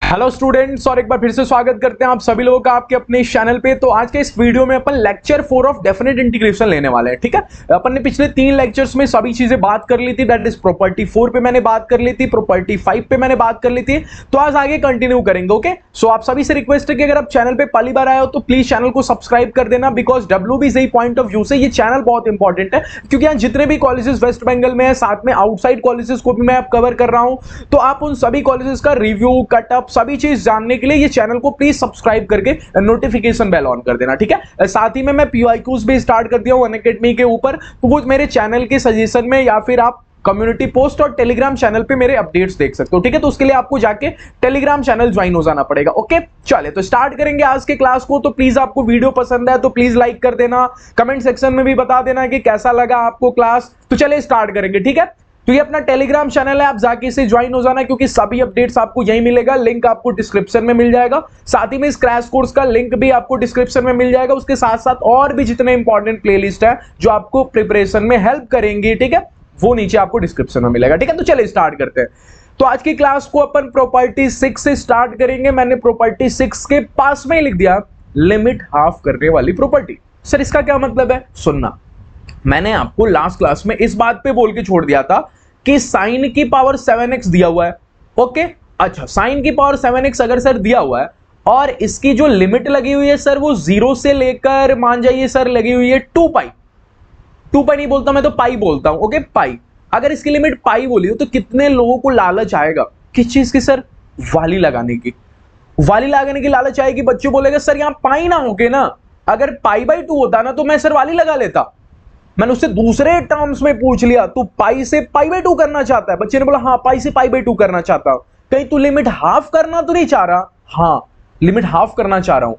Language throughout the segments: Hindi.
हेलो स्टूडेंट्स, और एक बार फिर से स्वागत करते हैं आप सभी लोगों का आपके अपने इस चैनल पे। तो आज के इस वीडियो में अपन लेक्चर 4 ऑफ डेफिनेट इंटीग्रेशन लेने वाले हैं। ठीक है, अपन ने पिछले 3 लेक्चर्स में सभी चीजें बात कर ली थी। दैट इज प्रॉपर्टी 4 पे मैंने बात कर ली थी, प्रॉपर्टी 5 पे मैंने बात कर ली थी। तो आज आगे कंटिन्यू करेंगे। ओके, सो आप सभी से रिक्वेस्ट है कि अगर आप चैनल पे पहली बार आए हो तो प्लीज चैनल को सब्सक्राइब कर देना, because WBCE point of view से ये चैनल बहुत इंपॉर्टेंट है, क्योंकि यहाँ जितने भी कॉलेजेस वेस्ट बंगाल में है, साथ में आउटसाइड कॉलेजेस को भी मैं कवर कर रहा हूं। तो आप उन सभी कॉलेजेस का रिव्यू, कटअप, सभी चीज जानने के लिए ये चैनल को प्लीज सब्सक्राइब करके नोटिफिकेशन बेल ऑन कर देना। ठीक है, साथ ही में मैं PYQs भी स्टार्ट कर दिया हूं अनअकैडमी के ऊपर, तो वो मेरे चैनल के सजेशन में या फिर आप कम्युनिटी पोस्ट और टेलीग्राम चैनल पे मेरे अपडेट्स देख सकते हो। ठीक है, तो उसके लिए आपको जाके टेलीग्राम चैनल ज्वाइन हो जाना पड़ेगा। ओके, चले तो स्टार्ट करेंगे आज के क्लास को। तो प्लीज आपको वीडियो पसंद है तो प्लीज लाइक कर देना, कमेंट सेक्शन में भी बता देना कि कैसा लगा आपको क्लास। तो चले स्टार्ट करेंगे। ठीक है, तो ये अपना टेलीग्राम चैनल है, आप जाके इसे ज्वाइन हो जाना, क्योंकि सभी अपडेट्स आपको यही मिलेगा। लिंक आपको डिस्क्रिप्शन में मिल जाएगा, साथ ही में इस क्रैश कोर्स का लिंक भी आपको डिस्क्रिप्शन में मिल जाएगा। उसके साथ साथ और भी जितने इंपॉर्टेंट प्लेलिस्ट है जो आपको प्रिपरेशन में हेल्प करेंगी, ठीक है, वो नीचे आपको डिस्क्रिप्शन में मिलेगा। ठीक है, तो चलिए स्टार्ट करते हैं। तो आज की क्लास को अपन प्रॉपर्टी 6 से स्टार्ट करेंगे। मैंने प्रॉपर्टी 6 के पास में ही लिख दिया लिमिट हाफ करने वाली प्रॉपर्टी। सर इसका क्या मतलब है? सुनना, मैंने आपको लास्ट क्लास में इस बात पे बोल के छोड़ दिया था कि साइन की पावर 7x दिया हुआ है। ओके, अच्छा, साइन की पावर 7x अगर सर दिया हुआ है और इसकी जो लिमिट लगी हुई है सर वो 0 से लेकर मान जाइए सर लगी हुई है 2 पाई। 2 पाई नहीं बोलता मैं तो पाई बोलता हूं। ओके, पाई। अगर इसकी लिमिट पाई बोली हो तो कितने लोगों को लालच आएगा किस चीज की? सर वाली लगाने की। वाली लगाने की लालच आएगी। बच्चे बोलेगा सर यहां पाई ना होके ना, अगर पाई बाई 2 होता ना तो मैं सर वाली लगा लेता। मैंने उससे दूसरे टर्म्स में पूछ लिया, तू पाई से पाई बाई 2 करना चाहता है? बच्चे ने बोला हाँ पाई से पाई बाई 2 करना चाहता हूं। कहीं तू लिमिट हाफ करना तो नहीं चाह रहा? हाँ, लिमिट हाफ करना चाह रहा हूं।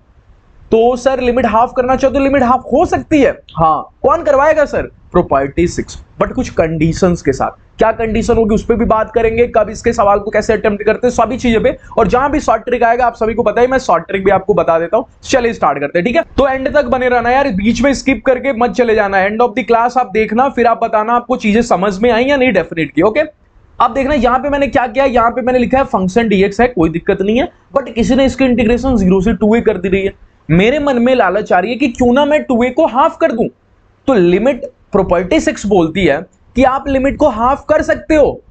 तो सर लिमिट हाफ करना चाहो तो लिमिट हाफ हो सकती है। हाँ, कौन करवाएगा सर? प्रॉपर्टी 6, बट कुछ कंडीशंस के साथ। क्या कंडीशन होगी उस पर भी बात करेंगे, कब इसके सवाल को कैसे अटेम्प्ट करते हैं, सभी चीजें पे। और जहां भी शॉर्ट ट्रिक आएगा आप सभी को पता है, मैं शॉर्ट ट्रिक भी आपको बता देता हूं। चलिए स्टार्ट करते हैं। ठीक है, तो एंड तक बने रहना यार, बीच में स्किप करके मत चले जाना। एंड ऑफ द क्लास आप देखना, फिर आप बताना आपको चीजें समझ में आई या नहीं डेफिनेट की। ओके, अब देखना यहां पे मैंने क्या किया। यहां पे मैंने लिखा है फंक्शन dx है, कोई दिक्कत नहीं है, बट किसी ने इसकी इंटीग्रेशन 0 से 2a कर दी रही है। मेरे मन में लालच आ रही है कि क्यों ना मैं 2a को हाफ कर दूं। तो लिमिट प्रॉपर्टी 6 बोलती है कि आप लिमिट को हाफ कर सकते हो,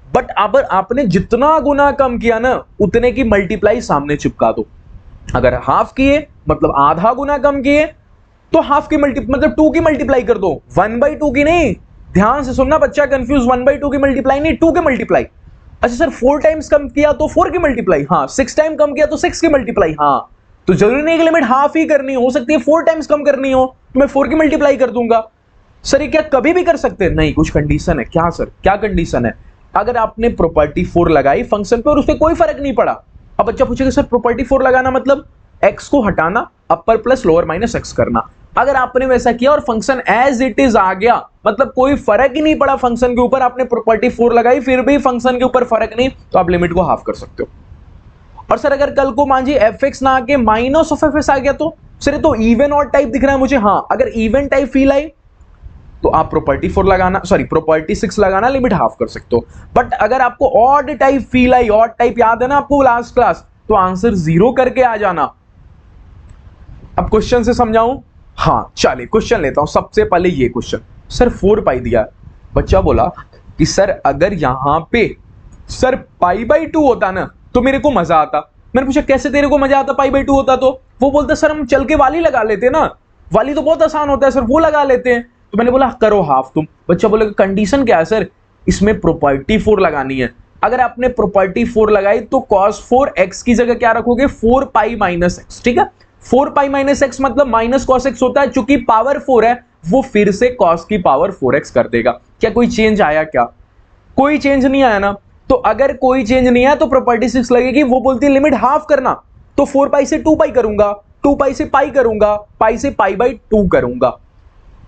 बट अब आपने जितना गुना कम किया ना उतने की मल्टीप्लाई सामने चिपका दो। अगर हाफ किए मतलब आधा गुना कम किए तो हाफ की मतलब 2 की मल्टीप्लाई कर दो, 1/2 की नहीं। ध्यान से सुनना बच्चा, कंफ्यूज, 1/2 की मल्टीप्लाई नहीं, 2 की मल्टीप्लाई। अच्छा सर 4 टाइम्स कम किया तो 4 की मल्टीप्लाई, हाँ। 6 टाइम कम किया तो 6 की मल्टीप्लाई, हाँ। तो जरूरी नहीं कि लिमिट हाफ ही करनी हो सकती है 4 टाइम्स कम करनी हो तो मैं 4 की मल्टीप्लाई कर दूंगा। सर ये क्या कभी भी कर सकते हैं? नहीं, कुछ कंडीशन है। क्या सर, क्या कंडीशन है? अगर आपने प्रॉपर्टी 4 लगाई फंक्शन पे और उस पर कोई फर्क नहीं पड़ा। अब बच्चा पूछेगा सर प्रॉपर्टी 4 लगाना मतलब x को हटाना, अपर प्लस लोअर माइनस x करना। अगर आपने वैसा किया और फंक्शन एज इट इज आ गया, मतलब कोई फर्क ही नहीं पड़ा फंक्शन के ऊपर, आपने प्रॉपर्टी 4 लगाई फिर भी फंक्शन के ऊपर फर्क नहीं, तो आप लिमिट को हाफ कर सकते हो। और सर अगर कल को मान जी fx ना आके माइनस ऑफ fs आ गया तो सर तो इवन ऑड टाइप दिख रहा है मुझे। हाँ, अगर इवन टाइप फील आई तो आप प्रॉपर्टी 4 लगाना, सॉरी प्रॉपर्टी 6 लगाना, लिमिट हाफ कर सकते हो। बट अगर आपको odd type feel I, odd type याद है ना आपको लास्ट क्लास, तो आंसर 0 करके आ जाना। अब क्वेश्चन से समझाऊं? हाँ चलिए क्वेश्चन लेता हूं। सबसे पहले ये क्वेश्चन, सर 4 पाई दिया, बच्चा बोला कि सर अगर यहां पे सर पाई बाई 2 होता ना तो मेरे को मजा आता। मैंने पूछा कैसे तेरे को मजा आता पाई बाई 2 होता? तो वो बोलता सर हम चल के वाली लगा लेते ना, वाली तो बहुत आसान होता है सर, वो लगा लेते हैं। तो मैंने बोला करो हाफ तुम। बच्चा बोलेगा कंडीशन क्या है सर? इसमें प्रॉपर्टी 4 लगानी है। अगर आपने प्रॉपर्टी 4 लगाई तो cos 4x की जगह क्या रखोगे? 4 पाई माइनस x। ठीक है, 4 पाई माइनस x मतलब माइनस cos x होता है, चूंकि पावर 4 है वो फिर से cos की पावर 4x कर देगा। क्या कोई चेंज आया? क्या कोई चेंज नहीं आया ना। तो अगर कोई चेंज नहीं आया तो प्रॉपर्टी 6 लगेगी। वो बोलती है लिमिट हाफ करना, तो 4 पाई से 2 पाई करूंगा, 2 पाई से पाई करूंगा, पाई से पाई बाई 2 करूंगा।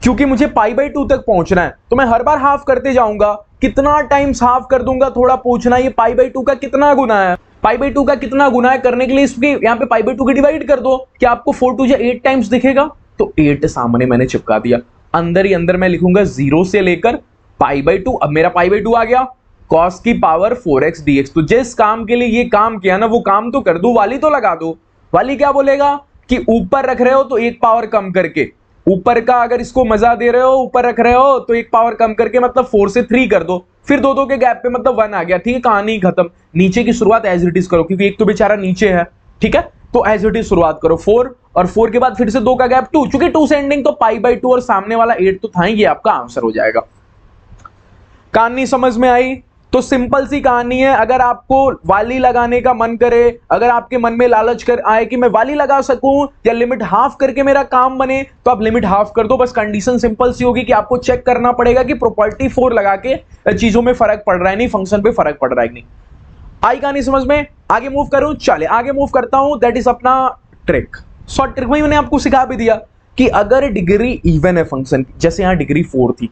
क्योंकि मुझे पाई बाई 2 तक पहुंचना है तो मैं हर बार हाफ करते जाऊंगा। कितना टाइम्स हाफ कर दूंगा थोड़ा पूछना, ये पाई बाई 2 का कितना गुना है? पाई बाई 2 का कितना गुना है करने के लिए इसकी यहाँ पे पाई बाई 2 की डिवाइड कर दो। क्या आपको 4 2 8 टाइम्स दिखेगा? तो 8 सामने मैंने चिपका दिया। अंदर ही अंदर मैं लिखूंगा 0 से लेकर पाई बाई 2। अब मेरा पाई बाई 2 आ गया, cos की पावर 4x dx। तो जिस काम के लिए ये काम किया ना वो काम तो कर दो, वाली तो लगा दो। वाली क्या बोलेगा कि ऊपर रख रहे हो तो एक पावर कम करके, ऊपर का अगर इसको मजा दे रहे हो ऊपर रख रहे हो तो एक पावर कम करके मतलब 4 से 3 कर दो, फिर दो के गैप पे मतलब 1 आ गया। ठीक है, कहानी खत्म। नीचे की शुरुआत एज इट इज करो क्योंकि एक तो बेचारा नीचे है। ठीक है, तो एज इट इज शुरुआत करो 4 और 4 के बाद फिर से 2 का गैप 2, चूंकि 2 से एंडिंग तो π/2 और सामने वाला 8 तो था ही, ये आपका आंसर हो जाएगा। कहानी समझ में आई? तो सिंपल सी कहानी है। अगर आपको वाली लगाने का मन करे, अगर आपके मन में लालच कर आए कि मैं वाली लगा सकूं या लिमिट हाफ करके मेरा काम बने, तो आप लिमिट हाफ कर दो। बस कंडीशन सिंपल सी होगी कि आपको चेक करना पड़ेगा कि प्रॉपर्टी 4 लगा के चीजों में फर्क पड़ रहा है नहीं, फंक्शन पे फर्क पड़ रहा है नहीं। आई कहानी समझ में? आगे मूव करूं, चले आगे मूव करता हूं। दैट इज अपना ट्रिक। शॉर्ट ट्रिक में मैंने आपको सिखा भी दिया कि अगर डिग्री इवन है फंक्शन, जैसे यहां डिग्री 4 थी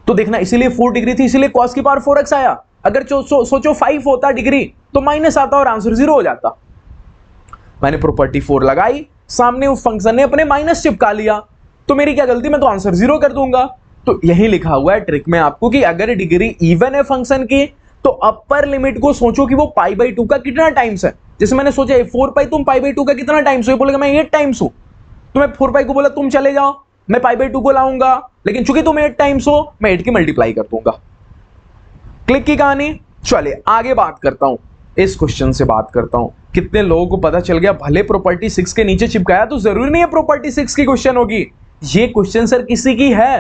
तो देखना, इसीलिए 4 डिग्री थी, इसीलिए cos की पावर 4x आया। अगर सोचो 5 होता डिग्री तो माइनस आता और आंसर 0 हो जाता। मैंने प्रॉपर्टी 4 लगाई, सामने उस फंक्शन ने अपने माइनस चिपका लिया, तो मेरी क्या गलती, मैं तो आंसर 0 कर दूंगा। तो यही लिखा हुआ है ट्रिक में आपको कि अगर डिग्री इवन है फंक्शन की तो अपर लिमिट को सोचो कि वो π/2 का कितना टाइम्स है। जैसे मैंने सोचा 4π, तुम π/2 का कितना टाइम्स हो, बोलेगा मैं 8 टाइम्स हूं, तो मैं 4π को बोला तुम चले जाओ, मैं π/2 को लाऊंगा, लेकिन चूंकि तुम 8 टाइम्स हो मैं 8 की मल्टीप्लाई कर दूंगा। क्लिक की कहानी। चले आगे बात करता हूं, इस क्वेश्चन से बात करता हूं। कितने लोगों को पता चल गया, भले प्रॉपर्टी 6 के नीचे चिपकाया तो जरूरी नहीं है प्रॉपर्टी 6 की क्वेश्चन होगी। ये क्वेश्चन सर किसी की है?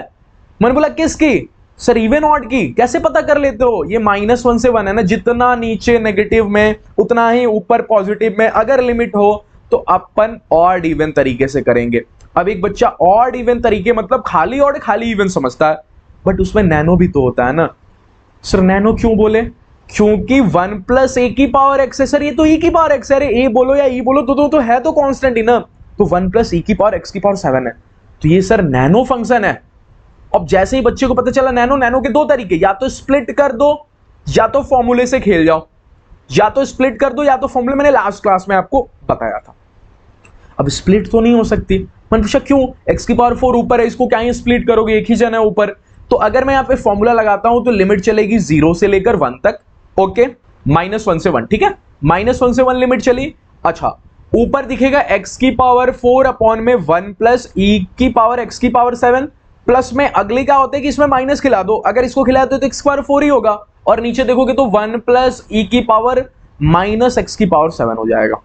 मैंने बोला किसकी? सर इवन ऑड की। कैसे पता कर लेते हो? ये -1 से 1 है ना, जितना नीचे नेगेटिव में उतना ही ऊपर पॉजिटिव में। अगर लिमिट हो तो अपन ऑड इवन तरीके से करेंगे। अब एक बच्चा ऑड इवन तरीके मतलब खाली ऑड खाली इवन समझता है, बट उसमें नैनो भी तो होता है ना। सर नैनो क्यों बोले? क्योंकि 1 + a की पावर x है। सर ये तो e की पावर x है। अरे a बोलो या e बोलो तो है तो कांस्टेंट ही ना। तो 1 + e की पावर x की पावर 7 है, तो ये सर नैनो फंक्शन है। अब जैसे ही बच्चे को पता चला नैनो के 2 तरीके, या तो स्प्लिट कर दो या तो फॉर्मूले से खेल जाओ। या तो स्प्लिट कर दो या तो फॉर्मूले, मैंने लास्ट क्लास में आपको बताया था। अब स्प्लिट तो नहीं हो सकती। मैंने पूछा क्यों? x की पावर 4 ऊपर है, इसको क्या ही स्प्लिट करोगे, एक ही जन है ऊपर। तो अगर मैं यहाँ पे फॉर्मूला लगाता हूं तो लिमिट चलेगी 0 से लेकर 1 तक। ओके, -1 से 1, ठीक है, -1 से 1 लिमिट चली। अच्छा, ऊपर दिखेगा x की पावर 4 अपॉन में 1 + e की पावर x की पावर 7 प्लस में अगली क्या होता है कि इसमें माइनस खिला दो। अगर इसको खिलाते हो तो x की पावर 4 ही होगा, और नीचे देखोगे तो 1 + e की पावर -x की पावर 7 हो जाएगा।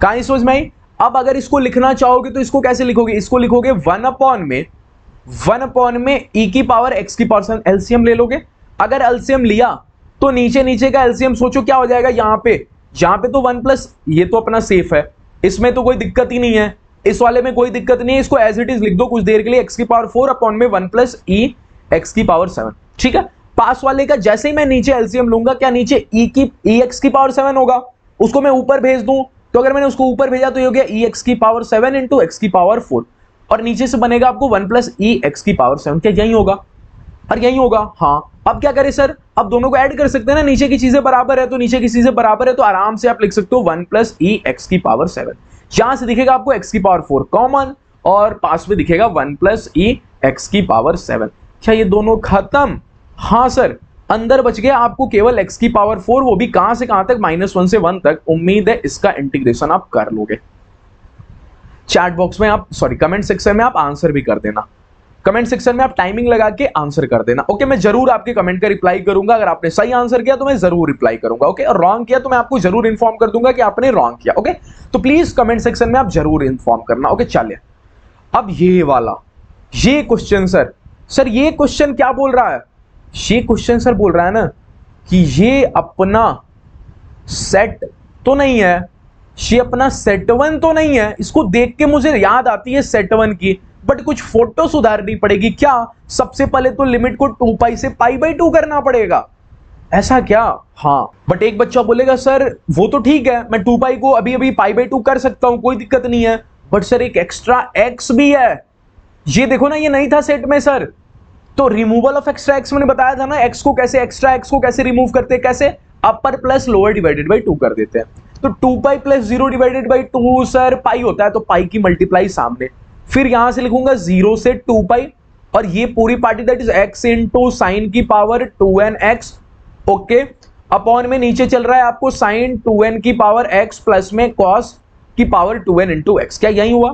कहां समझ में आई? अब अगर इसको लिखना चाहोगे तो इसको कैसे लिखोगे? इसको लिखोगे 1 अपॉन में e की पावर x की पावर 7। एलसीएम ले लोगे। अगर एलसीएम लिया तो नीचे का एलसीएम सोचो क्या हो जाएगा। यहां पे तो 1 + ये तो अपना सेफ है, इसमें तो कोई दिक्कत ही नहीं है, इस वाले में कोई दिक्कत नहीं है। इसको एज इट इज लिख दो कुछ देर के लिए, x की पावर 4 अपॉन में 1 + e x की पावर 7। ठीक है, पास वाले का जैसे ही मैं नीचे एलसीएम लूंगा, क्या नीचे x की पावर 7 होगा, उसको मैं ऊपर भेज दूं। तो अगर मैंने उसको ऊपर भेजा तो ये हो गया x की पावर 7 × x की पावर 4, और नीचे से बनेगा आपको 1 + e x की पावर 7। क्या यही होगा? और यही होगा। हाँ, अब क्या करें सर? अब दोनों को ऐड कर सकते हैं ना, नीचे की चीजें बराबर है तो नीचे की चीजें बराबर है, तो आराम से आप लिख सकते हो 1 + e x की पावर 7। यहां से दिखेगा आपको x की पावर 4 कॉमन, और पास में दिखेगा 1 + e x की पावर 7। क्या ये दोनों खत्म? हाँ सर, अंदर बच गया आपको केवल x की पावर 4, वो भी कहां से कहां तक? -1 से 1 तक। उम्मीद है इसका इंटीग्रेशन आप कर लोगे। चैट बॉक्स में आप, सॉरी, कमेंट सेक्शन में आप आंसर भी कर देना। कमेंट सेक्शन में आप टाइमिंग लगा के आंसर कर देना। ओके, मैं जरूर आपके कमेंट का रिप्लाई करूंगा। अगर आपने सही आंसर किया तो मैं जरूर रिप्लाई करूंगा। ओके, और रॉन्ग किया तो मैं आपको जरूर इन्फॉर्म कर दूंगा कि आपने रॉन्ग किया। ओके, तो प्लीज कमेंट सेक्शन में आप जरूर इन्फॉर्म करना। ओके, चलिए अब ये वाला, ये क्वेश्चन सर ये क्वेश्चन क्या बोल रहा है? ये क्वेश्चन सर बोल रहा है ना कि ये अपना सेट तो नहीं है, ये अपना सेट 1 तो नहीं है। इसको देख के मुझे याद आती है सेट 1 की, बट कुछ फोटो सुधारनी पड़ेगी। क्या? सबसे पहले तो लिमिट को 2π से π/2 करना पड़ेगा। ऐसा क्या? हाँ, बट एक बच्चा बोलेगा सर वो तो ठीक है, मैं 2π को अभी π/2 कर सकता हूं, कोई दिक्कत नहीं है, बट सर एक एक्स्ट्रा x भी है। ये देखो ना, ये नहीं था सेट में सर। तो रिमूवल ऑफ एक्स्ट्रा x मैंने बताया था ना, x को कैसे, एक्स्ट्रा x को कैसे रिमूव करते हैं, कैसे? अपर प्लस लोअर डिवाइडेड बाई 2 कर देते हैं। तो 2π + 0 डिवाइडेड बाई 2 सर पाई होता है, तो पाई की मल्टीप्लाई सामने, फिर यहां से लिखूंगा 0 से 2π, और ये पूरी party that is x × sin की पावर 2nx ओके, अपॉन में नीचे चल रहा है आपको साइन 2n की पावर x प्लस में कॉस की पावर 2n इंटू एक्स। क्या यही हुआ?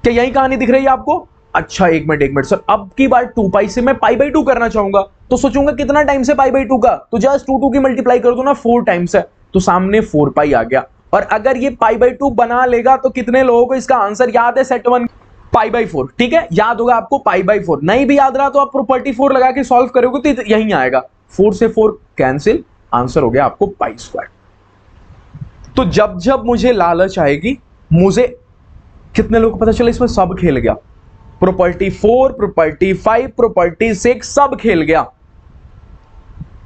क्या यही कहानी दिख रही है आपको? अच्छा एक मिनट सर, अब की बार 2 पाई से मैं पाई बाई 2 करना चाहूंगा तो सोचूंगा कितना टाइम से पाई बाई 2 का, तो जस्ट 2 की मल्टीप्लाई कर दो ना 4 टाइम्स है, तो सामने 4 पाई आ गया। और अगर ये पाई बाई 2 बना लेगा तो कितने लोगों को इसका आंसर याद है? Set 1 pi by 4। ठीक है, याद होगा आपको पाई बाई 4। नहीं भी याद रहा तो आप प्रॉपर्टी 4 लगा के सॉल्व करोगे तो यही आएगा, 4 से 4 कैंसिल, आंसर हो गया आपको पाई स्क्वायर। तो जब जब मुझे लालच आएगी, मुझे कितने लोगों को पता चला इसमें सब खेल गया, प्रॉपर्टी 4, प्रॉपर्टी 5, प्रॉपर्टी 6 सब खेल गया।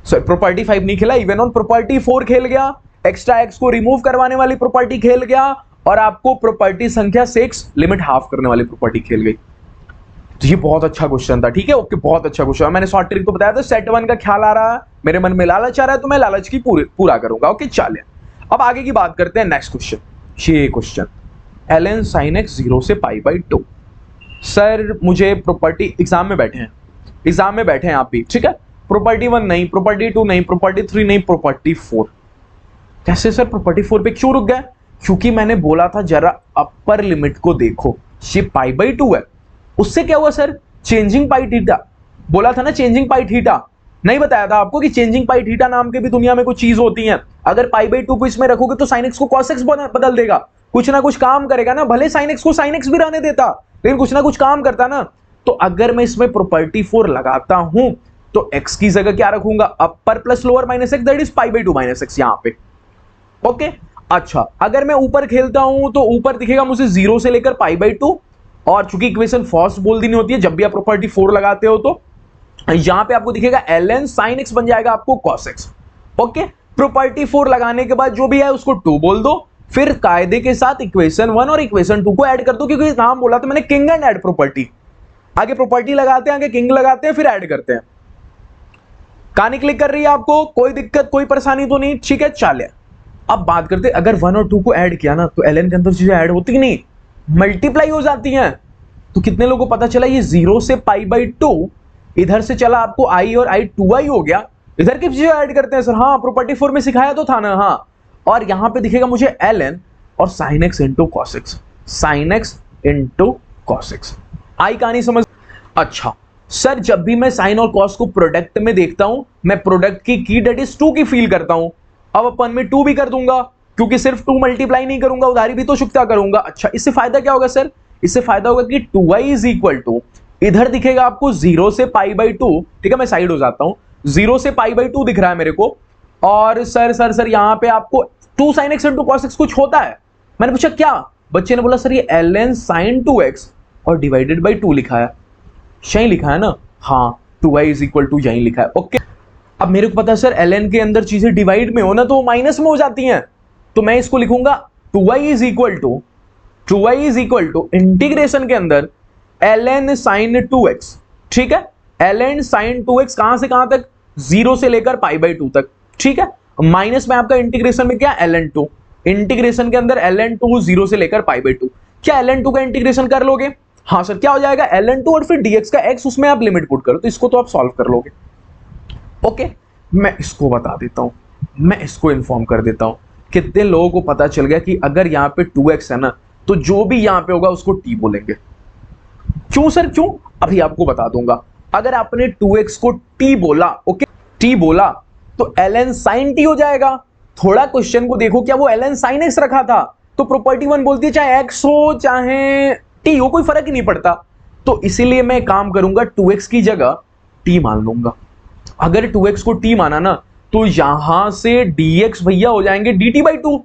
प्रॉपर्टी 5 नहीं खेला, इवन ऑन प्रॉपर्टी 4 खेल गया, एक्स्ट्रा एक्स को रिमूव करवाने वाली प्रॉपर्टी खेल गया, और आपको प्रॉपर्टी संख्या 6 लिमिट हाफ करने वाली प्रॉपर्टी खेल गई। तो ये बहुत अच्छा क्वेश्चन था। ठीक है, ओके, बहुत अच्छा क्वेश्चन। मैंने शॉर्ट ट्रिक तो बताया था, सेट 1 का ख्याल आ रहा है, मेरे मन में लालच आ रहा है तो मैं लालच की पूरा करूंगा। ओके चलिए अब आगे की बात करते हैं। नेक्स्ट क्वेश्चन, ये क्वेश्चन ln sin x 0 से पाई बाई 2। सर मुझे प्रॉपर्टी एग्जाम में बैठे हैं आप भी, ठीक है, प्रॉपर्टी 1 नहीं, प्रॉपर्टी 2 नहीं, प्रॉपर्टी 3 नहीं, प्रॉपर्टी 4। कैसे सर प्रॉपर्टी 4 पे क्यों रुक गए? क्योंकि मैंने बोला था जरा अपर लिमिट को देखो, ये पाई बाई 2 है, उससे क्या हुआ सर? चेंजिंग पाई थीटा, बोला था ना चेंजिंग पाई थीटा। नहीं बताया था आपको कि चेंजिंग पाई थीटा नाम के भी दुनिया में कुछ चीज होती है। अगर पाई बाई 2 को इसमें रखोगे तो साइन एक्स को कॉस एक्स बदल देगा, कुछ ना कुछ काम करेगा ना, भले साइन एक्स को साइन एक्स भी रहने देता लेकिन कुछ ना कुछ काम करता ना। तो अगर मैं इसमें प्रॉपर्टी 4 लगाता हूं तो x की जगह क्या रखूंगा? अपर plus lower minus x, that is pi by 2 minus x यहां पे। ओके अच्छा, अगर मैं ऊपर खेलता हूं तो ऊपर दिखेगा मुझे 0 से लेकर पाई बाई 2, और चूंकि इक्वेशन फर्स्ट बोल देनी होती है जब भी आप प्रॉपर्टी 4 लगाते हो, तो यहां पे आपको दिखेगा ln sin x बन जाएगा आपको cos x। ओके, प्रॉपर्टी 4 लगाने के बाद जो भी है उसको 2 बोल दो, फिर कायदे के साथ इक्वेशन 1 और इक्वेशन 2 को ऐड कर दो, क्योंकि नाम बोला था मैंने किंग एंड ऐड प्रॉपर्टी। आगे प्रॉपर्टी लगाते हैं, आगे किंग लगाते हैं, फिर ऐड करते हैं। कहानी क्लिक कर रही है आपको? कोई दिक्कत कोई परेशानी तो नहीं? ठीक है चलिए अब बात करते हैं, अगर 1 और 2 को ऐड किया ना तो ln के अंदर चीजें ऐड होती नहीं, मल्टीप्लाई हो जाती हैं। तो कितने लोगों को पता चला ये 0 से पाई बाई 2 इधर से चला आपको i और i 2i हो गया, इधर की चीजें ऐड करते हैं सर। हाँ प्रॉपर्टी 4 में सिखाया तो था ना। हाँ, और यहां पे दिखेगा मुझे ln और sin x into cos x, sin x into cos x। आई कहानी समझ? अच्छा सर जब भी मैं साइन और कॉस को प्रोडक्ट में देखता हूं, मैं प्रोडक्ट की दैट इज 2 की फील करता हूं। अब अपन में 2 भी कर दूंगा, क्योंकि सिर्फ 2 मल्टीप्लाई नहीं करूंगा, उधारी भी तो चुकता करूंगा। अच्छा इससे फायदा क्या होगा सर? इससे फायदा होगा कि 2i इज इक्वल टू, इधर दिखेगा आपको 0 से पाई बाई 2, ठीक है मैं साइड हो जाता हूं, 0 से पाई बाई 2 दिख रहा है मेरे को, और सर यहां पे आपको 2 sin x into cos x कुछ होता है। मैंने पूछा क्या? बच्चे ने बोला सर ये ln sin 2x और डिवाइडेड बाई 2 लिखा है, यही लिखा है ना? हाँ 2i इज इक्वल टू यही लिखा है। ओके, अब मेरे को पता है सर ln के अंदर चीजें डिवाइड में हो ना तो माइनस में हो जाती हैं, तो मैं इसको लिखूंगा 2i is equal to integration के अंदर ln sin 2x। ठीक है, ln sin 2x कहां से कहां तक? 0 से लेकर पाई बाई 2 तक। ठीक है, माइनस में आपका इंटीग्रेशन में क्या? ln2, इंटीग्रेशन के अंदर ln2 0 से लेकर पाई बाई 2। क्या ln2 का इंटीग्रेशन कर लोगे? हाँ सर, क्या हो जाएगा? ln2 और फिर dx का x, उसमें आप लिमिट पुट करो, तो इसको तो आप सॉल्व कर लोगे। ओके, मैं इसको बता देता हूं, मैं इसको इन्फॉर्म कर देता हूं। कितने लोगों को पता चल गया कि अगर यहां पे 2x है ना तो जो भी यहां पे होगा उसको t बोलेंगे? क्यों सर क्यों? अभी आपको बता दूंगा। अगर आपने 2x को t बोला, ओके t बोला, तो ln sin t हो जाएगा। थोड़ा क्वेश्चन को देखो, क्या वो ln sin x रखा था? तो प्रॉपर्टी 1 बोलती है चाहे x हो चाहे t हो, कोई फर्क ही नहीं पड़ता। तो इसीलिए मैं काम करूंगा, 2x की जगह t मान लूंगा। अगर 2x को t माना ना तो यहां से dx भैया हो जाएंगे dt बाई 2।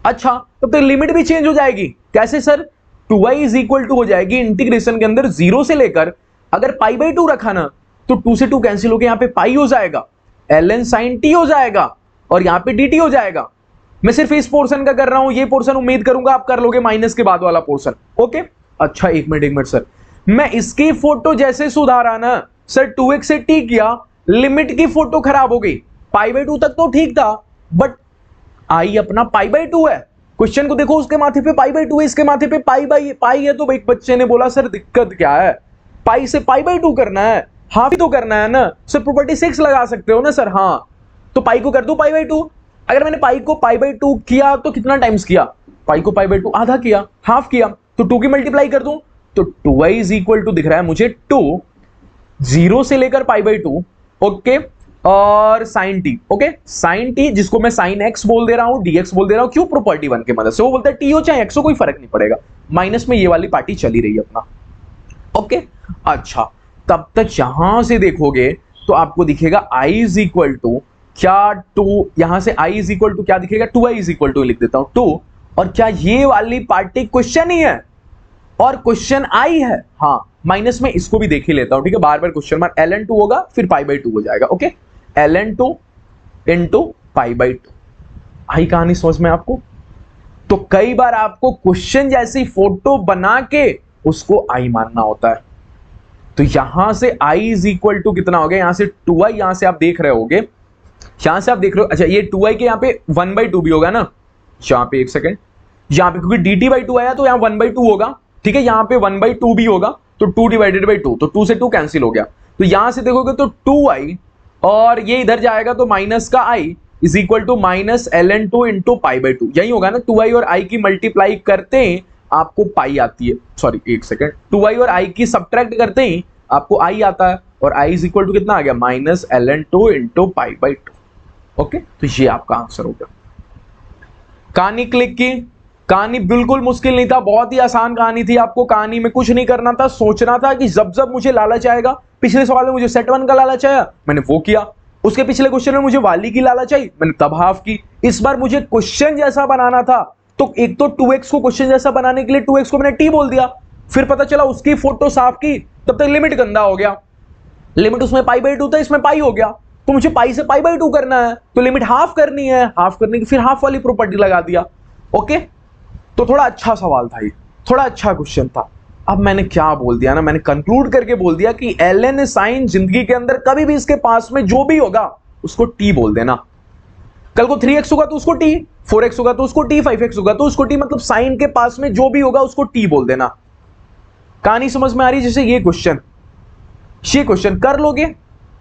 अच्छा, तो लिमिट भी चेंज हो जाएगी। कैसे sir? 2i is equal to हो जाएगी इंटीग्रेशन के अंदर 0 से लेकर, अगर पाई बाई 2 रखा ना तो 2 से 2 कैंसिल होकर यहां पे पाई हो जाएगा, ln sin t हो जाएगा, और यहां पे dt हो जाएगा। मैं सिर्फ इस पोर्शन का कर रहा हूं, ये पोर्शन उम्मीद करूंगा आप कर लोगे माइनस के बाद वाला पोर्शन। ओके अच्छा एक मिनट सर, मैं इसकी फोटो जैसे सुधारा ना सर, 2x से t किया, लिमिट की फोटो खराब हो गई। पाई बाई 2 तक तो ठीक था, बट आई अपना पाई बाई 2 है। क्वेश्चन को देखो, उसके माथे पे पाई बाई 2 है, इसके माथे पे पाई है। तो एक बच्चे ने बोला सर दिक्कत क्या है, पाई से पाई बाई 2 करना है, हाफ ही तो करना है ना सर, प्रॉपर्टी 6 लगा सकते हो ना सर। हाँ, तो पाई को कर दो पाई बाई 2। अगर मैंने पाई को पाई बाई 2 किया तो कितना टाइम्स किया, पाई को पाई बाई 2 आधा किया, हाफ किया, तो 2 की मल्टीप्लाई कर दूं तो 2i इज इक्वल टू दिख रहा है मुझे 2 0 से लेकर पाई बाई 2, ओके, और sine T, okay, sine T जिसको मैं साइन एक्स बोल दे रहा हूं, dx बोल दे रहा हूं, क्यों, प्रॉपर्टी 1 की मदद से। वो बोलता है टी हो चाहे एक्स हो कोई फर्क नहीं पड़ेगा, माइनस में ये वाली पार्टी चली रही है अपना, ओके। अच्छा, तब तक यहां से देखोगे तो आपको दिखेगा i इज इक्वल टू क्या 2, यहां से i इज इक्वल टू क्या दिखेगा 2i इज इक्वल टू लिख देता हूं 2, और क्या ये वाली पार्टी क्वेश्चन ही है और क्वेश्चन i है। हाँ, माइनस में इसको भी देख ही लेता हूं, ठीक है, बार बार क्वेश्चन मार्क, ln2 होगा फिर पाई बाई 2 हो जाएगा, okay, ln2 into pi by 2। आई कहानी समझ में आपको। तो कई बार आपको क्वेश्चन जैसी फोटो बना के उसको आई मानना होता है। तो यहां से i इज इक्वल टू कितना हो गया, यहां से 2i, यहां से आप देख रहे होगे, यहां से आप देख रहे हो, अच्छा ये 2i के यहाँ पे 1/2 भी होगा ना, यहां पे एक सेकेंड, यहां पे क्योंकि dt बाई 2 आया तो यहां 1/2 होगा, ठीक है, यहां पे 1/2 भी होगा, तो 2 डिवाइडेड बाई 2, तो 2 से 2 कैंसिल हो गया, तो यहां से देखोगे तो 2i और ये इधर जाएगा तो माइनस का i is equal to minus ln2 into pi by 2, यही होगा ना, 2i और i की मल्टीप्लाई करते ही आपको पाई आती है, सॉरी एक सेकेंड, 2i और i की सब्ट्रैक्ट करते ही आपको i आता है, और i इज इक्वल टू कितना आ गया minus ln2 into pi by 2, okay. तो ये आपका आंसर हो गया। कहानी क्लिक की, कहानी बिल्कुल मुश्किल नहीं था, बहुत ही आसान कहानी थी, आपको कहानी में कुछ नहीं करना था, सोचना था कि जब जब मुझे लालच आएगा, पिछले सवाल में मुझे सेट 1 का लालच आया मैंने वो किया, उसके पिछले क्वेश्चन में मुझे वाली की लालच आई मैंने तब हाफ की, इस बार मुझे क्वेश्चन जैसा बनाना था तो एक तो 2x को क्वेश्चन जैसा बनाने के लिए 2x को मैंने t बोल दिया, फिर पता चला उसकी फोटो साफ की, तब तक लिमिट गंदा हो गया, लिमिट उसमें पाई बाई 2 था, इसमें पाई हो गया, तो मुझे पाई से पाई बाई 2 करना है, तो लिमिट हाफ करनी है, हाफ करने की फिर हाफ वाली प्रॉपर्टी लगा दिया, ओके। तो थोड़ा अच्छा सवाल था ये, थोड़ा अच्छा क्वेश्चन था। अब मैंने क्या बोल दिया ना, मैंने कंक्लूड करके बोल दिया कि ln साइन जिंदगी के अंदर कभी भी इसके पास में जो भी होगा उसको t बोल देना, कल को 3x होगा तो उसको t, 4x होगा तो उसको t, 5x होगा तो उसको t, मतलब साइन के पास में जो भी होगा उसको t बोल देना। कहानी समझ में आ रही है? जैसे ये क्वेश्चन कर लोगे,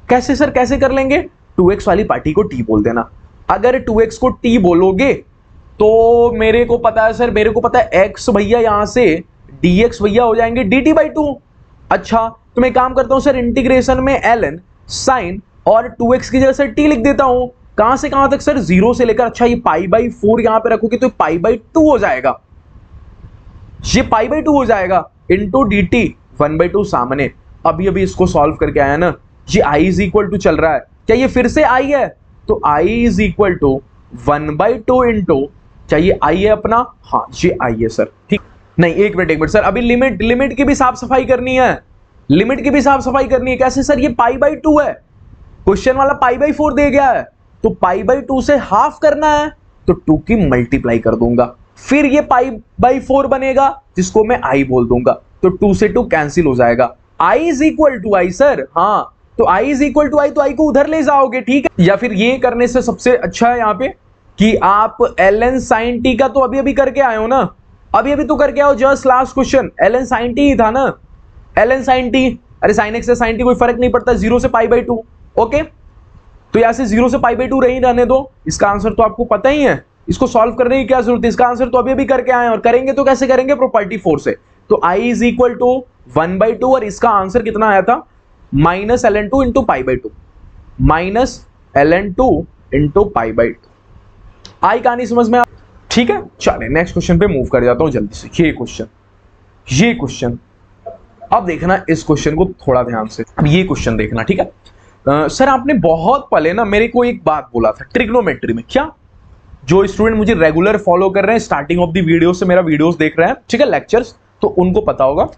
कैसे सर कैसे कर लेंगे, 2x वाली पार्टी को t बोल देना, अगर 2x को t बोलोगे तो मेरे को पता है सर, मेरे को पता है x भैया यहां से dx भैया हो जाएंगे dt बाई 2। अच्छा, तो मैं काम करता हूं सर, इंटीग्रेशन में ln साइन और 2x की जगह सर t लिख देता हूं, कहां से कहां तक सर, 0 से लेकर, अच्छा ये पाई बाई 4 यहां पे रखोगे तो पाई बाई 2 हो जाएगा, ये पाई बाई 2 हो जाएगा इंटू डी टी 1/2 सामने। अभी अभी इसको सॉल्व करके आया ना, ये i इज इक्वल टू चल रहा है, क्या ये फिर से i है, तो i is equal to 1/2 into, क्या ये i है अपना, हाँ ये i है सर, ठीक नहीं, एक मिनट सर, अभी लिमिट की भी साफ सफाई करनी है, लिमिट की भी साफ सफाई करनी है, कैसे सर, ये पाई बाई 2 है, क्वेश्चन वाला पाई बाई 4 दे गया है, तो पाई बाई 2 से हाफ करना है तो 2 की मल्टीप्लाई कर दूंगा, फिर ये पाई बाई 4 बनेगा जिसको मैं i बोल दूंगा, तो 2 से 2 कैंसिल हो जाएगा, i is equal to I sir, हाँ तो i is equal to I, तो i को उधर ले जाओगे, ठीक है। या फिर ये करने से सबसे अच्छा है यहाँ पे कि आप ln sin t का तो अभी अभी करके आए हो ना, अभी अभी तो करके आओ, just last question ln sin t ही था ना, ln sin t, अरे sin x से sin t कोई फर्क नहीं पड़ता, 0 से पाई बाई 2, ओके, तो यहां से 0 से पाई बाई 2 रही रहने दो, इसका आंसर तो आपको पता ही है, इसको सॉल्व करने की क्या जरूरत है, इसका आंसर तो अभी अभी करके आए, और करेंगे तो कैसे करेंगे, प्रॉपर्टी 4 से, तो i इज इक्वल टू 1/2 और इसका आंसर कितना आया था, minus ln2 into pi by 2, minus ln2 into pi by 2। आई कहानी समझ में आ, ठीक है, चलिए नेक्स्ट क्वेश्चन पे मूव कर जाता हूं जल्दी से। ये क्वेश्चन अब देखना, इस क्वेश्चन को थोड़ा ध्यान से, अब ये क्वेश्चन देखना, ठीक है। सर आपने बहुत पहले ना मेरे को एक बात बोला था ट्रिग्नोमेट्री में, क्या, जो स्टूडेंट मुझे रेगुलर फॉलो कर रहे हैं, स्टार्टिंग ऑफ द वीडियो से मेरा वीडियोस देख रहे हैं, ठीक है, लेक्चर्स, तो उनको पता होगा,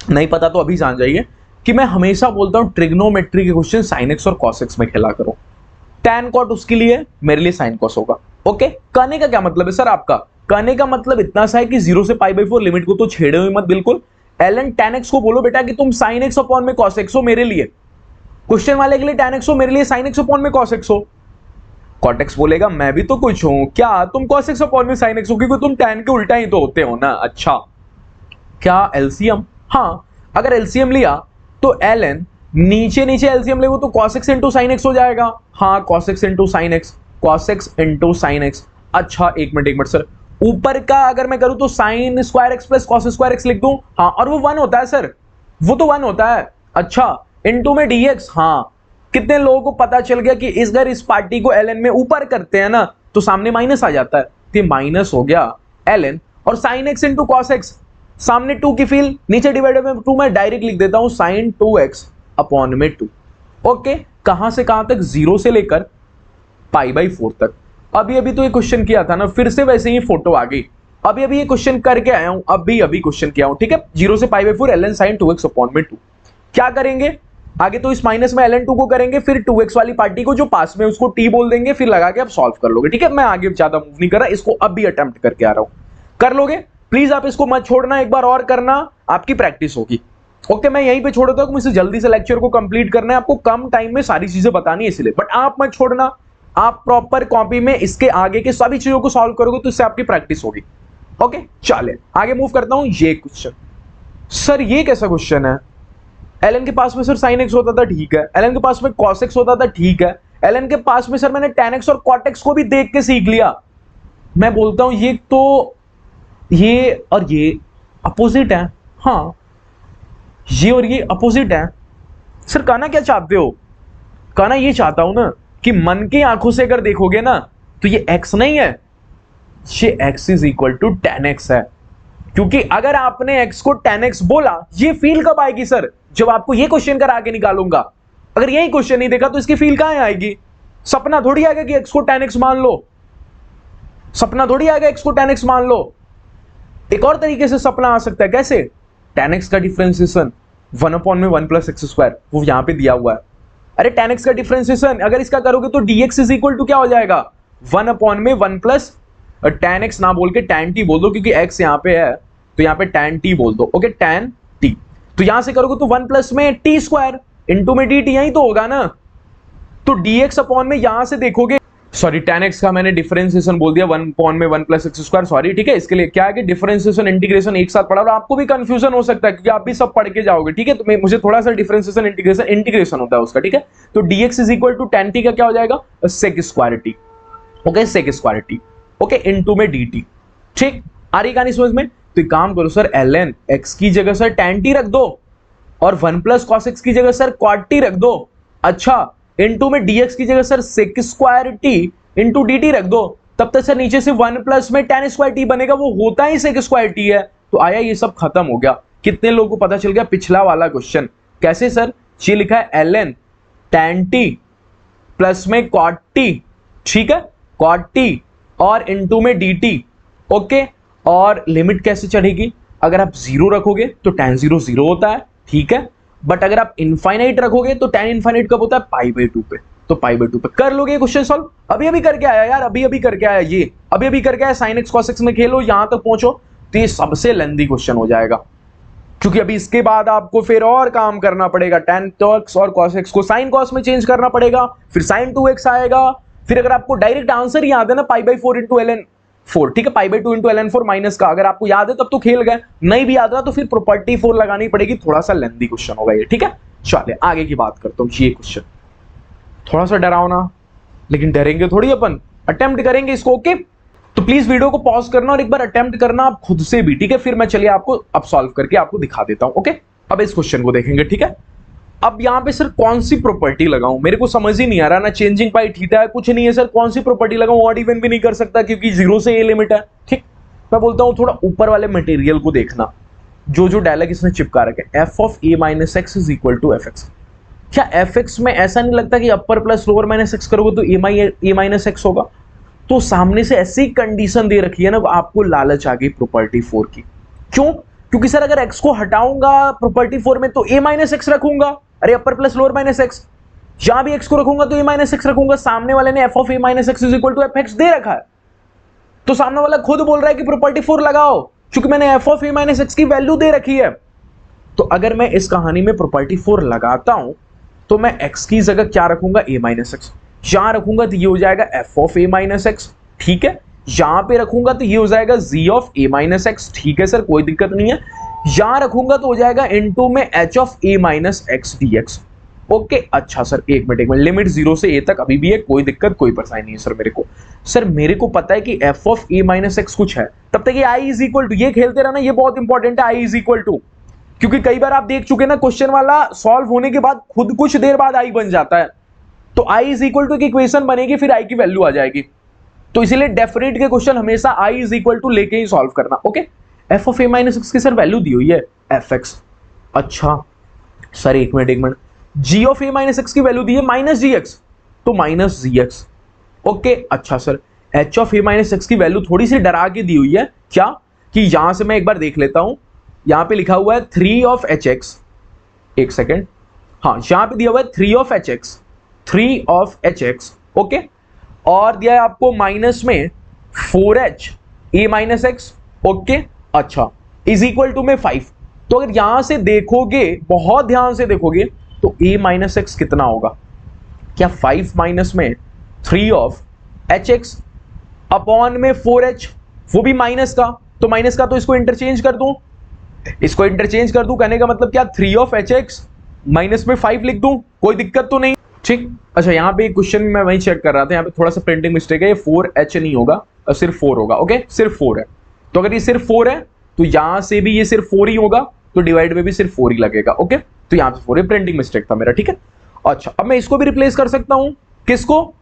नहीं पता तो अभी जान जाइए कि मैं हमेशा बोलता हूं ट्रिग्नोमेट्री के क्वेश्चन sin x और cos x में खेला करो, tan cot उसके लिए, मेरे लिए sin cos होगा, ओके। कहने का क्या मतलब है सर आपका, कहने का मतलब इतना सा है कि 0 से पाई बाई 4 लिमिट को तो छेड़े हुए मत बिल्कुल, ln tan x को बोलो बेटा कि तुम sin x अपॉन में cos x हो मेरे लिए, क्वेश्चन वाले के लिए tan x हो, मेरे लिए sin x अपॉन में cos x हो, cot x बोलेगा मैं भी तो कुछ हूं, क्या तुम cos x अपॉन में sin x हो, क्योंकि तुम tan के उल्टा ही तो होते हो ना। अच्छा, क्या एलसीएम, हाँ अगर एलसीएम लिया तो ln नीचे नीचे एलसीएम लेगो तो cos x into sine x हो जाएगा। हाँ cos x into sine x, cos x into sine x. अच्छा एक मिनट सर, ऊपर का अगर मैं करूं तो sine square x plus cos square x लिख दूं। हाँ और वो 1 होता है सर, वो तो 1 होता है। अच्छा इंटू में dx। हाँ कितने लोगों को पता चल गया कि इस पार्टी को ln में ऊपर करते हैं ना तो सामने माइनस आ जाता है, तो माइनस हो गया ln और sine x into cos x, सामने 2 की फील नीचे डिवाइडेड में 2, मैं डायरेक्ट लिख देता हूं साइन 2x अपॉन में 2। ओके कहां से कहां तक, 0 से लेकर π/4 तक। अभी तो ये क्वेश्चन किया था ना, फिर से वैसे ही फोटो आ गई। अभी ये क्वेश्चन करके आया हूं, अभी क्वेश्चन किया हूं, ठीक है। 0 से π/4 ln sin 2x अपॉन में 2। क्या करेंगे आगे, तो इस माइनस में ln 2 को करेंगे, फिर 2x वाली पार्टी को जो पास में उसको t बोल देंगे, फिर लगा के आप सॉल्व कर लोगे, ठीक है। मैं आगे ज्यादा मूव नहीं कर रहा, इसको अब भी अटेम्प्ट करके आ रहा हूं, कर लोगे प्लीज। आप इसको मत छोड़ना, एक बार और करना, आपकी प्रैक्टिस होगी। ओके मैं यहीं पे छोड़ देता हूं, मुझे जल्दी से लेक्चर को कंप्लीट करना है, आपको कम टाइम में सारी चीजें बतानी है इसलिए, बट आप मत छोड़ना। आप प्रॉपर कॉपी में इसके आगे के सभी चीजों को सॉल्व करोगे तो इससे आपकी प्रैक्टिस होगी। ओके चले आगे मूव करता हूं। ये क्वेश्चन सर, ये कैसा क्वेश्चन है, ln के पास में सर sin x होता था, ठीक है, ln के पास में cos x होता था, ठीक है, ln के पास में सर मैंने tan x और cot x को भी देख के सीख लिया। मैं बोलता हूं ये तो ये और ये अपोजिट है। हाँ ये और ये अपोजिट है। सर कहना क्या चाहते हो, कहना ये चाहता हूं ना कि मन की आंखों से अगर देखोगे ना तो ये x नहीं है, ये x is equal to tan x है। क्योंकि अगर आपने x को tan x बोला, ये फील कब आएगी सर, जब आपको ये क्वेश्चन कर आगे निकालूंगा। अगर यही क्वेश्चन नहीं देखा तो इसकी फील कहां आएगी, सपना थोड़ी आएगा कि x को tan x मान लो, सपना थोड़ी आएगा x को tan x मान लो। एक और तरीके से सपना आ सकता है, कैसे, tan x का डिफरेंशिएशन 1 अपॉन में 1 प्लस एक्स स्क्वायर, वो यहां पे दिया हुआ है। अरे tan x का डिफरेंशिएशन अगर इसका करोगे तो dx इज इक्वल टू क्या हो जाएगा, 1 अपॉन में 1 प्लस tan x ना बोल के tan t बोल दो, क्योंकि x यहां पे है तो यहां पे tan t बोल दो। ओके tan t, तो यहां से करोगे तो 1 प्लस में t स्क्वायर इंटू में dt, यही तो होगा ना। तो dx अपॉन में यहां से देखोगे, सॉरी tan x का मैंने डिफरेंशिएशन बोल दिया, 1 अपॉन में 1 प्लस एक्स स्क्वायर, सॉरी ठीक है। इसके लिए क्या है कि डिफरेंशिएशन इंटीग्रेशन एक साथ पढ़ा और आपको भी कंफ्यूजन हो सकता है क्योंकि आप भी सब पढ़ के जाओगे, ठीक है। तो मुझे थोड़ा सा डिफरेंशिएशन इंटीग्रेशन होता है उसका, ठीक है। तो dx is equal to tan t का क्या हो जाएगा, sec square t। Okay sec square t, okay into में dt, ठीक। आ रही कहानी समझ में। तो एक काम करो सर, ln x की जगह सर tan t रख दो और 1 प्लस cos x की जगह सर cot t रख दो। अच्छा इनटू में dx की जगह sir sec square t into dt रख दो, तब तक सर नीचे से 1 प्लस में tan स्क्वायर t बनेगा, वो होता ही sec स्क्वायर t है। तो आया ये सब खत्म हो गया। कितने लोगों को पता चल गया पिछला वाला क्वेश्चन कैसे सर, ये लिखा है ln tan t प्लस में cot t, ठीक है, cot t और इनटू में dt। ओके और लिमिट कैसे चढ़ेगी, अगर आप 0 रखोगे तो tan 0 0 होता है, ठीक है, बट अगर आप इनफाइनाइट रखोगे तो tan इनफाइनाइट कब होता है, π/2 पे। तो π/2 पे कर लोगे क्वेश्चन सॉल्व। अभी करके आया यार, अभी करके आया, ये अभी करके आया। sin x cos x में खेलो, यहां तक पहुंचो तो ये सबसे लेंथी क्वेश्चन हो जाएगा, क्योंकि अभी इसके बाद आपको फिर और काम करना पड़ेगा, tan x और cos x को sin cos में चेंज करना पड़ेगा, फिर sin 2x आएगा। फिर अगर आपको डायरेक्ट आंसर ही याद है ना, π/4 इंटू ln 4, ठीक है, π/2 इंटू ln 4 माइनस का, अगर आपको याद है तब तो खेल गए, नहीं भी याद रहा तो फिर प्रॉपर्टी 4 लगानी पड़ेगी। थोड़ा सा लेंथी क्वेश्चन होगा ये, ठीक है। चलिए आगे की बात करता हूं। ये क्वेश्चन थोड़ा सा डरावना, लेकिन डरेंगे थोड़ी, अपन अटेम्प्ट करेंगे इसको। ओके तो प्लीज वीडियो को पॉज करना और एक बार अटेम्प्ट करना आप खुद से भी, ठीक है। फिर मैं चलिए आपको अब सॉल्व करके आपको दिखा देता हूं। ओके अब इस क्वेश्चन को देखेंगे, ठीक है। अब यहां पे सर कौन सी प्रॉपर्टी लगाऊं, मेरे को समझ ही नहीं आ रहा ना। चेंजिंग पाई थीटा है, कुछ नहीं है सर, कौन सी प्रॉपर्टी लगाऊं, ऑड इवन भी नहीं कर सकता क्योंकि 0 से ए लिमिट है, ठीक। मैं बोलता हूं थोड़ा ऊपर वाले मटेरियल को देखना, जो डायलॉग इसने चिपका रखे, f of a minus x is equal to F X. क्या एफ एक्स में ऐसा नहीं लगता कि upper plus lower minus X करोगे तो ए माइनस एक्स होगा। तो सामने से ऐसी कंडीशन दे रखी है ना, आपको लालच आ गई प्रॉपर्टी 4 की। क्यों, क्योंकि सर अगर x को हटाऊंगा प्रॉपर्टी 4 में तो a माइनस एक्स रखूंगा, अरे अपर प्लस लोअर माइनस एक्स, यहां भी x को रखूंगा तो a माइनस एक्स रखूंगा। सामने वाले ने f of a minus x is equal to F x दे रखा है, तो सामने वाला खुद बोल रहा है कि प्रॉपर्टी 4 लगाओ, क्योंकि मैंने f of a minus x की वैल्यू दे रखी है। तो अगर मैं इस कहानी में प्रॉपर्टी 4 लगाता हूं तो मैं x की जगह क्या रखूंगा, a माइनस एक्स, यहां रखूंगा तो ये हो जाएगा f of a minus x, ठीक है। यहां पे रखूंगा तो ये हो जाएगा g of a minus x, ठीक है सर, कोई दिक्कत नहीं है। यहां रखूंगा तो हो जाएगा इनटू में h of a minus x dx। Okay अच्छा सर, एक मिनट, लिमिट 0 से a तक अभी भी है, कोई दिक्कत कोई परेशानी नहीं है सर। मेरे को पता है कि f of a minus x कुछ है, तब तक ये i इज इक्वल टू, ये खेलते रहना, ये बहुत इंपॉर्टेंट है, i इज इक्वल टू, क्योंकि कई बार आप देख चुके ना क्वेश्चन वाला सॉल्व होने के बाद खुद कुछ देर बाद i बन जाता है, तो i इज इक्वल टू की इक्वेशन बनेगी, फिर i की वैल्यू आ जाएगी। तो इसीलिए डेफिनेट के क्वेश्चन हमेशा i इज इक्वल टू लेके ही सॉल्व करना। Okay, f of a minus x की सर वैल्यू दी हुई है fx। अच्छा सर एक minute, g of a minus x की वैल्यू दी है माइनस gx, तो माइनस gx। ओके अच्छा sir, h of a minus x की वैल्यू थोड़ी सी डरा के दी हुई है, क्या कि यहां से मैं एक बार देख लेता हूं, यहां पे लिखा हुआ है 3 ऑफ hx, एक सेकेंड, हाँ यहां पे दिया हुआ है 3 of hx, 3 of hx। Okay, और दिया है आपको माइनस में 4h a minus x. Okay अच्छा, इज इक्वल टू में 5। तो अगर यहां से देखोगे, बहुत ध्यान से देखोगे, तो a माइनस एक्स कितना होगा, क्या 5 माइनस में 3 ऑफ hx अपॉन में 4h, वो भी माइनस का, तो माइनस का तो इसको इंटरचेंज कर दूं, कहने का मतलब क्या 3 ऑफ hx माइनस में 5 लिख दूं, कोई दिक्कत तो नहीं, ठीक। अच्छा यहाँ पे क्वेश्चन में वही चेक कर रहा था, यहाँ पे थोड़ा सा प्रिंटिंग मिस्टेक है, ये 4h नहीं होगा, सिर्फ 4 होगा। ओके, सिर्फ 4 है, तो अगर ये सिर्फ 4 है तो यहां से भी ये सिर्फ 4 ही होगा, तो डिवाइड में भी सिर्फ 4 ही लगेगा। ओके, तो यहां पे 4 है, प्रिंटिंग मिस्टेक था मेरा, ठीक है। अच्छा अब मैं इसको भी रिप्लेस कर सकता हूं, किसको,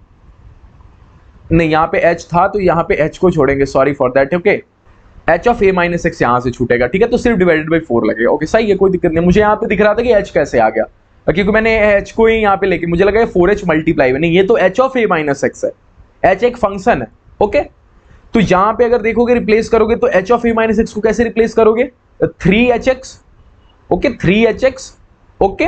नहीं यहाँ पे h था तो यहाँ पे h को छोड़ेंगे, sorry for that. Okay, h of a minus x यहाँ से छूटेगा, ठीक है, तो सिर्फ डिवाइडेड बाई 4 लगेगा। ओके सही है, कोई दिक्कत नहीं। मुझे यहाँ पे दिख रहा था कि h कैसे आ गया, क्योंकि मैंने h को ही यहाँ पे लेके मुझे लगा 4h मल्टीप्लाई नहीं, ये तो h of a minus x है, h एक फंक्शन है। ओके, तो यहाँ पे अगर देखोगे रिप्लेस करोगे तो h of a minus x को कैसे रिप्लेस करोगे, 3hx। Okay 3hx। ओके,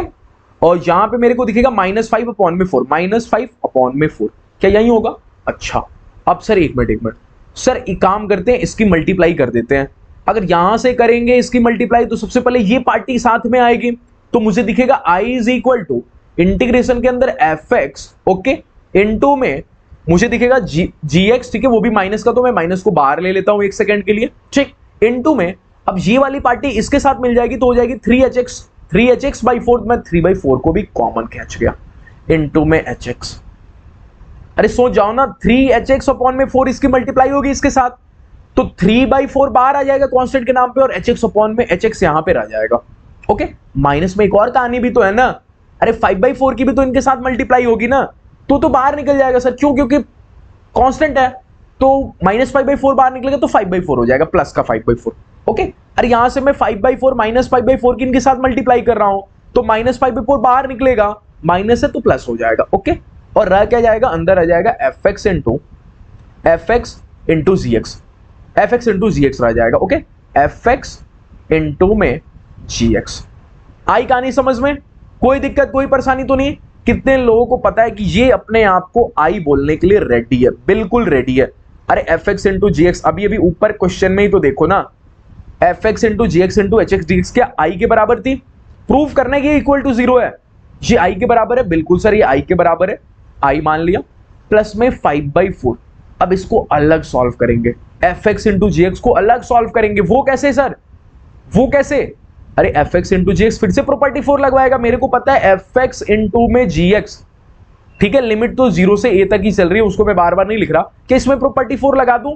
और यहाँ पे मेरे को दिखेगा -5 अपॉन में 4, -5 अपॉन में 4, क्या यही होगा। अच्छा अब सर एक मिनट सर, एक काम करते हैं, इसकी मल्टीप्लाई कर देते हैं। अगर यहां से करेंगे इसकी मल्टीप्लाई तो सबसे पहले ये पार्टी साथ में आएगी, तो मुझे दिखेगा i is equal to integration के अंदर fx, ओके, इनटू में मुझे दिखेगा gx, ठीक है, वो भी माइनस का, तो मैं माइनस को बाहर ले लेता हूं एक सेकंड के लिए, ठीक, इनटू में अब ये वाली पार्टी इसके साथ मिल जाएगी, तो हो जाएगी 3hx बाई 4, मैं 3/4 को भी कॉमन खींच गया, इनटू में hx। अरे सोच जाओ ना, 3hx अपॉन में 4 इसकी मल्टीप्लाई होगी इसके साथ, तो 3/4 बाहर आ जाएगा कांस्टेंट के नाम पे, और hx अपॉन में hx यहां पे रह जाएगा। ओके, माइनस में एक और कहानी भी तो है ना, अरे 5/4 की भी तो इनके साथ मल्टीप्लाई होगी ना, तो बाहर निकल जाएगा सर, क्यों, क्योंकि कांस्टेंट है, तो -5/4 बाहर निकलेगा तो 5/4 हो जाएगा, प्लस का 5/4। ओके, अरे यहां से मैं 5/4 -5/4 की इनके साथ मल्टीप्लाई कर रहा हूं, तो -5/4 बाहर निकलेगा, माइनस है तो प्लस हो जाएगा। ओके, और रह क्या जाएगा, अंदर आ जाएगा fx इंटू gx रह जाएगा। ओके, fx इंटू में gx। आई कहानी समझ में, कोई दिक्कत कोई परेशानी तो नहीं। कितने लोगों को पता है कि ये अपने आप को आई बोलने के लिए रेडी है, बिल्कुल रेडी है। अरे fx इंटू gx, अभी ऊपर क्वेश्चन में ही तो देखो ना, fx into gx into hx dx क्या आई के बराबर थी, प्रूफ करना है कि इक्वल टू 0 है, ये आई के बराबर है, बिल्कुल सर ये आई के बराबर है, आई मान लिया, प्लस में 5/4। अब इसको अलग सॉल्व करेंगे, fx इंटू gx को अलग सॉल्व करेंगे, वो कैसे सर, वो कैसे, अरे fx इंटू gx फिर से प्रॉपर्टी 4 लगवाएगा, मेरे को पता है fx इंटू में gx, ठीक है, लिमिट तो 0 से a तक ही चल रही है, उसको मैं बार बार नहीं लिख रहा कि इसमें प्रॉपर्टी 4 लगा दूं।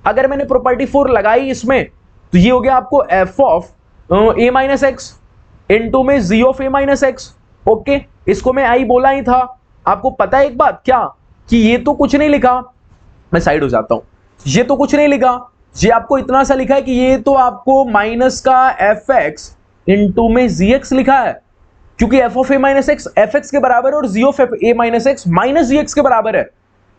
अगर मैंने प्रॉपर्टी 4 लगाई इसमें, तो ये हो गया आपको f of a minus x into में g of a minus x. Okay, इसको मैं आई बोला ही था। आपको पता है एक बात क्या, कि ये तो कुछ नहीं लिखा, मैं साइड हो जाता हूं, ये तो कुछ नहीं लिखा, ये आपको इतना सा लिखा है कि ये तो आपको माइनस का fx इंटू में gx लिखा है, क्योंकि f of a minus x fx के बराबर है और g of a minus x minus gx के बराबर है।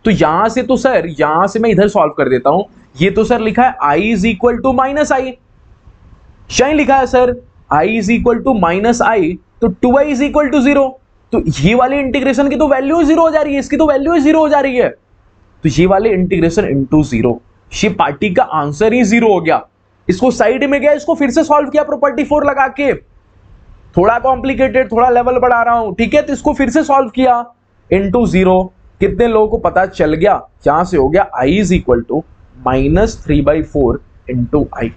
तो यहां से तो सर, यहां से मैं इधर सॉल्व कर देता हूं, ये तो सर लिखा है i is equal to minus i, यही लिखा है sir i is equal to minus i, तो 2i इज इक्वल टू 0, तो ये वाली इंटीग्रेशन की तो वैल्यू 0 हो जा रही है, इसकी तो वैल्यू 0 हो जा रही है, तो ये वाले इंटीग्रेशन इंटू 0, ये पार्टी का आंसर ही 0 हो गया। इसको साइड में गया, इसको फिर से सॉल्व किया प्रॉपर्टी 4 लगा के, थोड़ा कॉम्प्लिकेटेड, थोड़ा लेवल बढ़ा रहा हूं, ठीक है, तो इसको फिर से सॉल्व किया इंटू 0। कितने लोगों को पता चल गया, यहां से हो गया i is equal to -3/4 into i.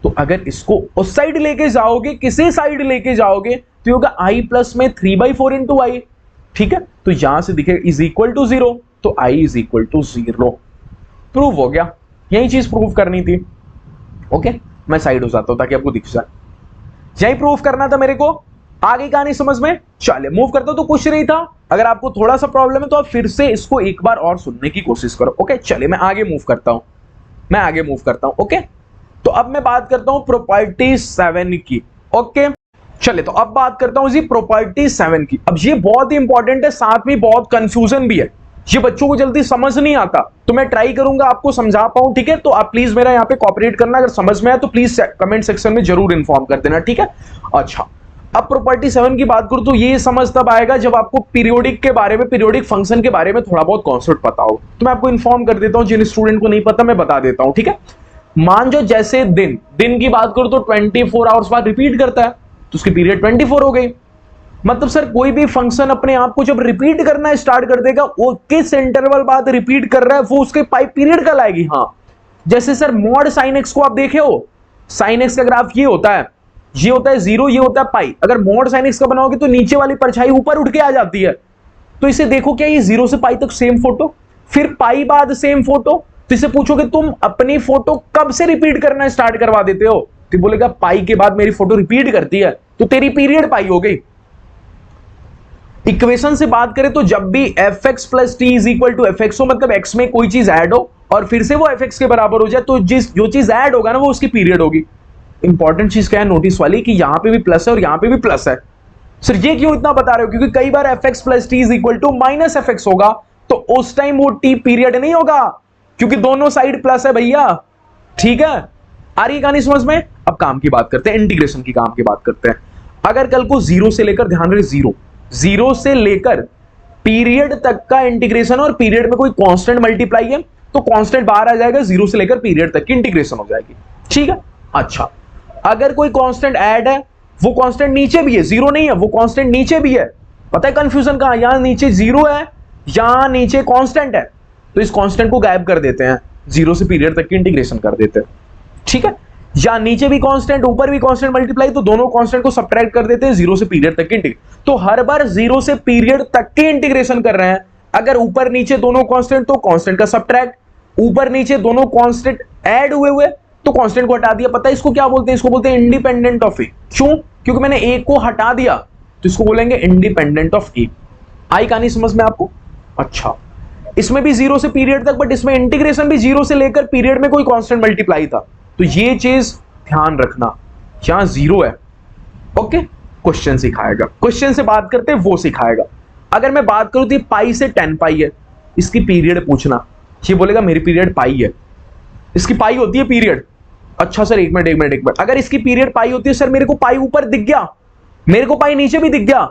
तो अगर इसको उस साइड लेके जाओगे, किसी साइड लेके जाओगे, तो ये होगा i प्लस में 3/4 इंटू आई, ठीक है। तो यहां से दिखेगा इज इक्वल टू 0, तो i is equal to 0। Prove हो गया, यही चीज प्रूव करनी थी। ओके, मैं साइड हो जाता हूं ताकि आपको दिख जाए, यही प्रूव करना था मेरे को। आगे कहानी समझ में, चले मूव करता हूं। तो कुछ नहीं था, अगर आपको थोड़ा सा प्रॉब्लम है तो आप फिर से इसको एक बार और सुनने की कोशिश करो। ओके, चलिए मैं आगे मूव करता हूं, ओके। तो अब मैं बात करता हूं प्रॉपर्टी 7 की। ओके, चले तो अब बात करता हूं जी प्रॉपर्टी 7 की। अब ये बहुत ही इंपॉर्टेंट है, साथ में बहुत कंफ्यूजन भी है, ये बच्चों को जल्दी समझ नहीं आता, तो मैं ट्राई करूंगा आपको समझा पाऊं, ठीक है। तो आप प्लीज मेरा यहाँ पे कॉपरेट करना, अगर समझ में आए तो प्लीज कमेंट सेक्शन में जरूर इन्फॉर्म कर देना, ठीक है। अच्छा, अब प्रॉपर्टी 7 की बात करूं तो ये समझ तब आएगा जब आपको पीरियोडिक के बारे में, पीरियोडिक फंक्शन के बारे में थोड़ा बहुत कॉन्सेप्ट पता हो। तो मैं आपको इन्फॉर्म कर देता हूं, जिन स्टूडेंट को नहीं पता मैं बता देता हूं, ठीक है। मान जो जैसे दिन की बात करूं तो 24 आवर्स बाद रिपीट करता है, तो उसकी पीरियड 24 हो गई। मतलब सर कोई भी फंक्शन अपने आप को जब रिपीट करना स्टार्ट कर देगा, वो किस इंटरवल बाद रिपीट कर रहा है वो उसके पाई पीरियड कल आएगी। हाँ, जैसे सर मॉड साइन एक्स को आप देखे हो, साइन एक्स का ग्राफ ये होता है 0, ये होता है पाई। अगर मॉड साइन एक्स का बनाओगे तो नीचे वाली परछाई ऊपर उठ के आ जाती है। तो इसे देखो, क्या ये 0 से पाई तक सेम फोटो, फिर पाई बाद सेम फोटो। तो इसे पूछोगे तुम अपनी फोटो कब से रिपीट करना स्टार्ट करवा देते हो, तो बोलेगा पाई के बाद मेरी फोटो रिपीट करती है, तो तेरी पीरियड पाई हो गई। इक्वेशन से बात करें तो जब भी fx plus T is equal to fx हो, मतलब x में कोई चीज ऐड हो और फिर से वो fx के बराबर हो जाए, तो जो चीज ऐड होगा ना वो उसकी पीरियड होगी। इंपॉर्टेंट चीज क्या है नोटिस वाली, कि यहां पे भी प्लस है और यहां पे भी प्लस है। सर ये क्यों इतना बता रहे हो, क्योंकि कई बार fx plus T is equal to minus fx होगा, तो उस टाइम वो t पीरियड नहीं होगा, क्योंकि दोनों साइड प्लस है भैया, ठीक है। आ रही कहानी समझ में। अब काम की बात करते हैं, इंटीग्रेशन की काम की बात करते हैं। अगर कल को 0 से लेकर, ध्यान रहे 0 से लेकर पीरियड तक का इंटीग्रेशन, और पीरियड में कोई कांस्टेंट मल्टीप्लाई है तो कांस्टेंट बाहर आ जाएगा, 0 से लेकर पीरियड तक की इंटीग्रेशन हो जाएगी, ठीक है। अच्छा, अगर कोई कांस्टेंट ऐड है, वो कांस्टेंट नीचे भी है, 0 नहीं है, वो कांस्टेंट नीचे भी है। पता है कंफ्यूजन कहां, यहां नीचे 0 है, यहां नीचे कांस्टेंट है, तो इस कांस्टेंट को गायब कर देते हैं, 0 से पीरियड तक की इंटीग्रेशन कर देते हैं, ठीक है। या नीचे भी कांस्टेंट ऊपर भी कांस्टेंट मल्टीप्लाई, तो दोनों कांस्टेंट को सबट्रैक्ट कर देते हैं, 0 से पीरियड तक की इंटीग्रेशन। तो हर बार 0 से पीरियड तक की इंटीग्रेशन कर रहे हैं, अगर ऊपर नीचे दोनों कांस्टेंट तो कांस्टेंट का सबट्रैक्ट, ऊपर नीचे दोनों कांस्टेंट ऐड हुए तो कांस्टेंट को हटा दिया। पता है इसको क्या बोलते हैं, इसको बोलते हैं इंडिपेंडेंट ऑफ ए। क्यों, क्योंकि मैंने ए को हटा दिया, तो इसको बोलेंगे इंडिपेंडेंट ऑफ ए। आई कहानी समझ में आपको। अच्छा, इसमें भी 0 से पीरियड तक, बट इसमें इंटीग्रेशन भी 0 से लेकर पीरियड में कोई कांस्टेंट मल्टीप्लाई था, तो ये चीज ध्यान रखना, यहां 0 है। ओके, क्वेश्चन सिखाएगा, क्वेश्चन से बात करते हैं वो सिखाएगा। अगर मैं बात करूं तो पाई से 10 पाई है, इसकी पीरियड पूछना, ये बोलेगा मेरी पीरियड पाई है, इसकी पाई होती है पीरियड। अच्छा सर एक मिनट, अगर इसकी पीरियड पाई होती है, सर मेरे को पाई ऊपर दिख गया, मेरे को पाई नीचे भी दिख गया,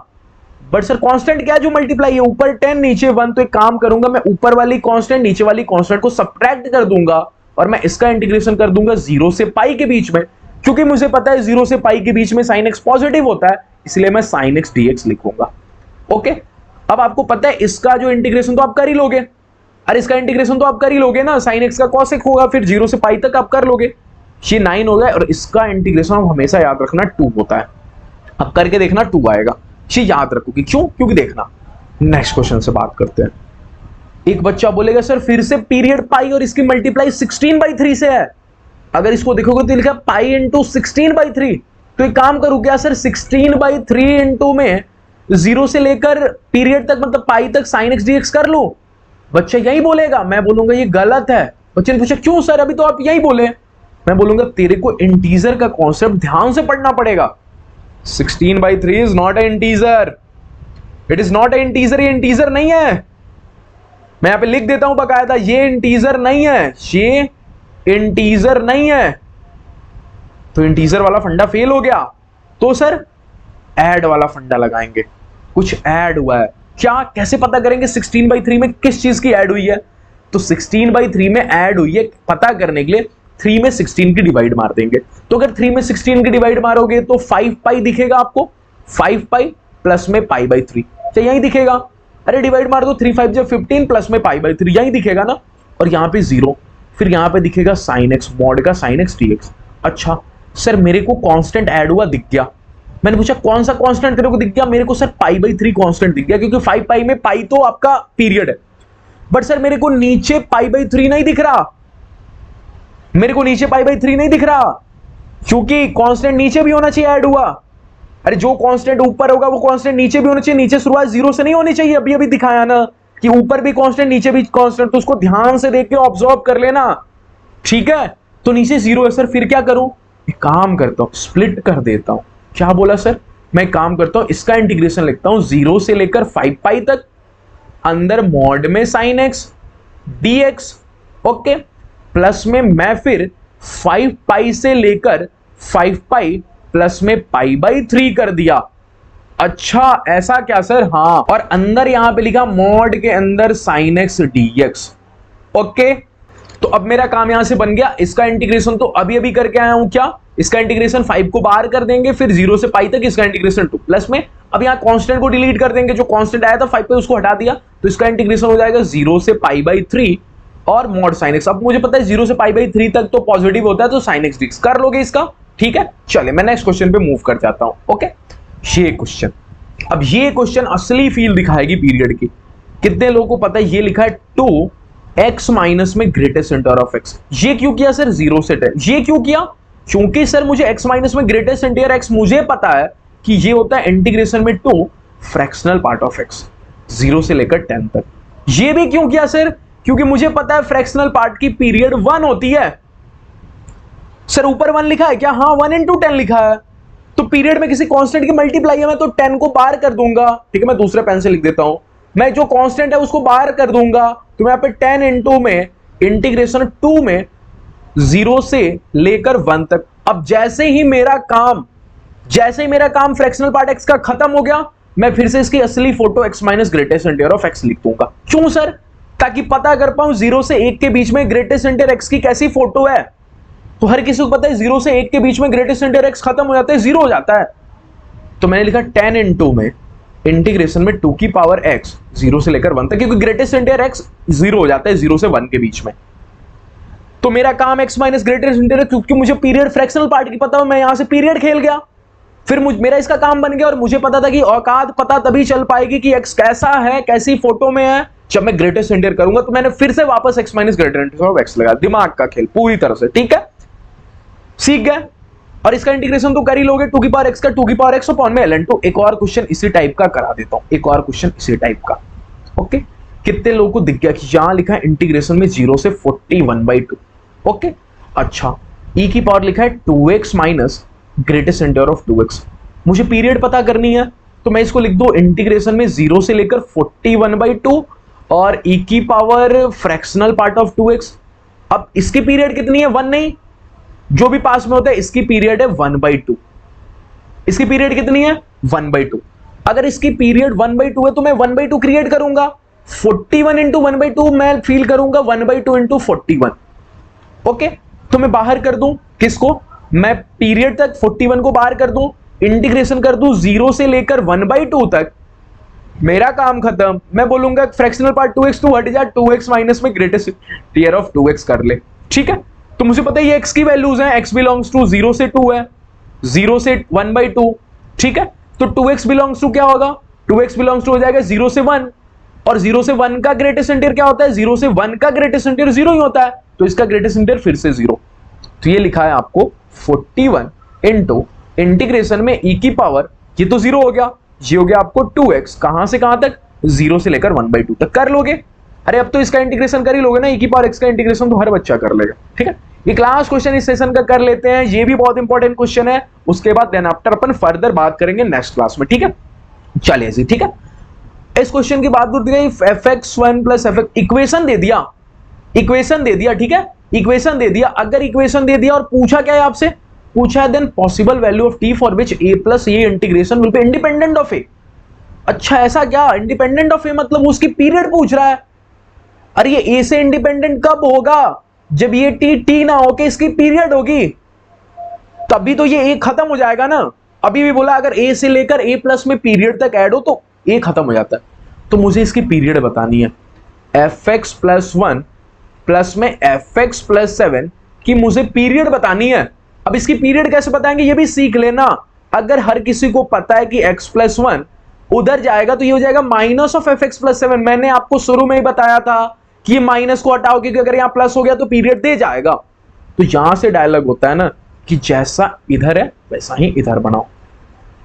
बट सर कांस्टेंट क्या है जो मल्टीप्लाई है, ऊपर 10 नीचे 1, तो एक काम करूंगा मैं ऊपर वाली कांस्टेंट नीचे वाली कांस्टेंट को सबट्रैक्ट कर दूंगा और मैं इसका इंटीग्रेशन कर दूंगा 0 से पाई के बीच में, क्योंकि मुझे पता है 0 से पाई के बीच में sin x पॉजिटिव होता है, इसलिए मैं sin x dx लिखूंगा। ओके, अब आपको पता है इसका जो इंटीग्रेशन तो आप कर ही लोगे, अरे इसका इंटीग्रेशन तो आप कर ही लोगे ना, sin x का cos x होगा, फिर 0 से पाई तक आप कर लोगे, ये 9 हो गया, और इसका इंटीग्रेशन आप हमेशा याद रखना 2 होता है। अब करके देखना 2 आएगा, ये याद रखोगे, क्यों, क्योंकि देखना। नेक्स्ट क्वेश्चन से बात करते हैं। एक बच्चा बोलेगा सर फिर से पीरियड पाई और इसकी मल्टीप्लाई 16/3 से है। अगर इसको देखोगे तो लिखा पाई इंटू 16/3, तो एक काम करूं क्या सर, 16/3 इंटू में 0 से लेकर पीरियड तक मतलब पाई तक sin x dx कर लो। बच्चा यही बोलेगा, मैं बोलूंगा ये गलत है। बच्चे ने पूछा क्यों सर, अभी तो आप यही बोले। मैं बोलूंगा तेरे को इंटीजर का कॉन्सेप्ट ध्यान से पढ़ना पड़ेगा। 16/3 is not a integer, it is not a integer, ये इंटीजर नहीं है। मैं यहां पे लिख देता हूं बकायदा, ये इंटीजर नहीं है, ये इंटीजर नहीं है। तो इंटीजर वाला फंडा फेल हो गया, तो सर ऐड वाला फंडा लगाएंगे। कुछ ऐड हुआ है क्या, कैसे पता करेंगे 16/3 में किस चीज की ऐड हुई है। तो 16/3 में ऐड हुई है पता करने के लिए 3 में 16 की डिवाइड मार देंगे। तो अगर 3 में 16 की डिवाइड मारोगे तो 5 पाई दिखेगा आपको, 5 पाई प्लस में पाई/3, तो यही दिखेगा। अरे डिवाइड मार दो, 3 5 15 प्लस में पाई/3, यही दिखेगा ना। और यहाँ पे 0, फिर यहाँ पे दिखेगा sin x, मॉड का sin x dx। अच्छा सर मेरे को कांस्टेंट ऐड हुआ दिख गया, मैंने पूछा कौन सा कांस्टेंट तेरे को दिख गया, मेरे को सर π/3 कांस्टेंट दिख गया, क्योंकि 5 पाई में पाई तो आपका पीरियड है, बट सर मेरे को नीचे π/3 नहीं दिख रहा, मेरे को नीचे π/3 नहीं दिख रहा, क्योंकि कांस्टेंट नीचे भी होना चाहिए ऐड हुआ। अरे जो कांस्टेंट ऊपर होगा वो कांस्टेंट नीचे भी होना चाहिए, नीचे शुरुआत 0 से नहीं होनी चाहिए। अभी अभी दिखाया ना कि ऊपर भी कांस्टेंट नीचे भी कांस्टेंट, तो उसको ध्यान से देख के ऑब्जर्व कर लेना, ठीक है। तो नीचे 0 है सर, फिर क्या करूं, एक काम करता हूं, स्प्लिट कर देता हूं। क्या बोला सर, मैं काम करता हूं, इसका इंटीग्रेशन लिखता हूं 0 से लेकर 5 पाई तक, अंदर मॉड में sin x dx, okay, plus में मैं फिर 5 पाई से लेकर 5 पाई प्लस में π/3 कर दिया। अच्छा ऐसा क्या सर, हाँ, और अंदर यहां पे लिखा मॉड के अंदर sin x dx, ओके। तो अब मेरा काम यहां से बन गया, इसका इंटीग्रेशन तो अभी अभी करके आया हूं, क्या इसका इंटीग्रेशन 5 को बाहर कर देंगे, फिर 0 से पाई तक इसका इंटीग्रेशन 2, प्लस में अब यहाँ कांस्टेंट को डिलीट कर देंगे, जो कांस्टेंट आया था 5 पे उसको हटा दिया, तो इसका इंटीग्रेशन हो जाएगा 0 से π/3 और मॉड sin x। अब मुझे पता है 0 से π/3 तक तो पॉजिटिव होता है, तो sin x dx कर लोगे इसका, ठीक है। चले मैं नेक्स्ट क्वेश्चन पे मूव कर जाता हूं, ओके। ये क्वेश्चन, अब ये क्वेश्चन असली फील दिखाएगी पीरियड की। कितने लोगों को पता है ये लिखा है 2x माइनस में ग्रेटेस्ट सेंटर ऑफ x। ये क्यों किया सर 0 से 10, ये क्यों किया, क्योंकि सर मुझे x माइनस में ग्रेटेस्ट सेंटर x मुझे पता है कि ये होता है इंटीग्रेशन में 2 फ्रैक्शनल पार्ट ऑफ x 0 से लेकर 10 तक। ये भी क्यों किया सर, क्योंकि मुझे पता है फ्रैक्शनल पार्ट की पीरियड 1 होती है। सर ऊपर 1 लिखा है क्या, हाँ 1 into 10 लिखा है, तो पीरियड में किसी कांस्टेंट की मल्टीप्लाई है, मैं तो 10 को बाहर कर दूंगा, ठीक है। मैं दूसरे पेन से लिख देता हूं, मैं जो कांस्टेंट है उसको बाहर कर दूंगा, तो मैं यहाँ पे 10 into में इंटीग्रेशन 2 में 0 से लेकर 1 तक। अब जैसे ही मेरा काम फ्रैक्शनल पार्ट x का खत्म हो गया, मैं फिर से इसकी असली photo x minus greatest centre of x लिख दूंगा। क्यों सर, ताकि पता कर पाऊं 0 से 1 के बीच में ग्रेटेस्ट सेंटर x की कैसी फोटो है। तो हर किसी को पता है 0 से 1 के बीच में ग्रेटेस्ट सेंटर x खत्म हो जाता है, 0 हो जाता है। तो मैंने लिखा 10 into में इंटीग्रेशन में 2 की पावर x 0 से लेकर 1 तक, क्योंकि ग्रेटेस्ट सेंटर x 0 हो जाता है 0 से 1 के बीच में। तो मेरा काम x माइनस ग्रेटेस्ट सेंटर है, क्योंकि मुझे पीरियड फ्रैक्शनल पार्ट की पता हो, मैं यहां से पीरियड खेल गया, फिर मेरा इसका काम बन गया। और मुझे पता था कि औकात पता तभी चल पाएगी कि x कैसा है, कैसी फोटो में है, जब मैं ग्रेटेस्ट सेंटर करूंगा। तो मैंने फिर से वापस x minus greatest centre of x लगा, दिमाग का खेल पूरी तरह से, ठीक है, सीख गए। और इसका इंटीग्रेशन तो कर ही लोगे, 2 की पावर x का 2 की पावर x अपॉन में ln 2। एक और क्वेश्चन इसी टाइप का करा देता हूं, एक और क्वेश्चन इसी टाइप का, ओके। कितने लोगों को दिख गया कि यहां लिखा है इंटीग्रेशन में 0 से 41/2, ओके। अच्छा e की पावर लिखा है 2x minus greatest centre of 2x। मुझे पीरियड पता करनी है, तो मैं इसको लिख दूं इंटीग्रेशन में 0 से लेकर 41/2 और e की power fractional part of 2x। अब इसकी पीरियड कितनी है, 1 नहीं, जो भी पास में होता है इसकी पीरियड है 1/2। इसकी पीरियड कितनी है, 1/2। अगर इसकी पीरियड 1/2 है तो मैं 1/2 क्रिएट करूंगा, 41 into 1/2 मैं फील करूंगा 1/2 into 41, ओके। तो मैं बाहर कर दूं किसको, मैं पीरियड तक 41 को बाहर कर दूं, इंटीग्रेशन कर दूं 0 से लेकर 1/2 तक, मेरा काम खत्म। मैं बोलूंगा फ्रैक्शनल पार्ट 2x टू हट जा, 2x माइनस में ग्रेटेस्ट सेंटर ऑफ 2x कर ले, ठीक है। तो मुझे पता है ये x की वैल्यूज हैं, x बिलोंग्स टू 0 से 2 है, 0 से 1/2, ठीक है। तो 2x बिलोंग्स टू क्या होगा, 2x बिलोंग्स टू हो जाएगा 0 से 1, और 0 से 1 का ग्रेटेस्ट सेंटर क्या होता है, 0 से 1 का ग्रेटेस्ट सेंटर 0 ही होता है, तो इसका ग्रेटेस्ट सेंटर फिर से 0। तो ये लिखा है आपको 41 इंटू इंटीग्रेशन में e की पावर, ये तो 0 हो गया, ये हो गया आपको 2x, कहां से कहां तक, 0 से लेकर 1/2 तक कर लोगे। अरे अब तो इसका इंटीग्रेशन कर ही लोगे ना, e की पावर x का इंटीग्रेशन तो हर बच्चा कर लेगा, ठीक है। ये क्लास क्वेश्चन इस सेशन का कर लेते हैं, ये भी बहुत इंपॉर्टेंट क्वेश्चन है, उसके बाद देन आफ्टर अपन फर्दर बात करेंगे नेक्स्ट क्लास में, ठीक है। चलिए जी, ठीक है। इस क्वेश्चन की बात करते हैं, fx1 प्लस fx, इक्वेशन दे दिया, ठीक है, इक्वेशन दे दिया। अगर इक्वेशन दे दिया और पूछा क्या है आपसे, पूछा है then possible value of t for which a plus a integration will be independent of a। अच्छा ऐसा क्या, इंडिपेंडेंट ऑफ a मतलब उसकी पीरियड पूछ रहा है। अरे ये a से इंडिपेंडेंट कब होगा, जब ये t ना होके इसकी पीरियड होगी, तभी तो ये a खत्म हो जाएगा ना। अभी भी बोला अगर a से लेकर a प्लस में पीरियड तक ऐड हो तो a खत्म हो जाता है। तो मुझे इसकी पीरियड बतानी है, fx प्लस 1 प्लस में fx प्लस 7 की मुझे पीरियड बतानी है। अब इसकी पीरियड कैसे बताएंगे ये भी सीख लेना। अगर हर किसी को पता है कि x प्लस 1 उधर जाएगा तो ये हो जाएगा minus of F x plus 7। मैंने आपको शुरू में ही बताया था कि माइनस को हटाओ, क्योंकि अगर यहां प्लस हो गया तो पीरियड दे जाएगा। तो यहां से डायलॉग होता है ना कि जैसा इधर है वैसा ही इधर बनाओ,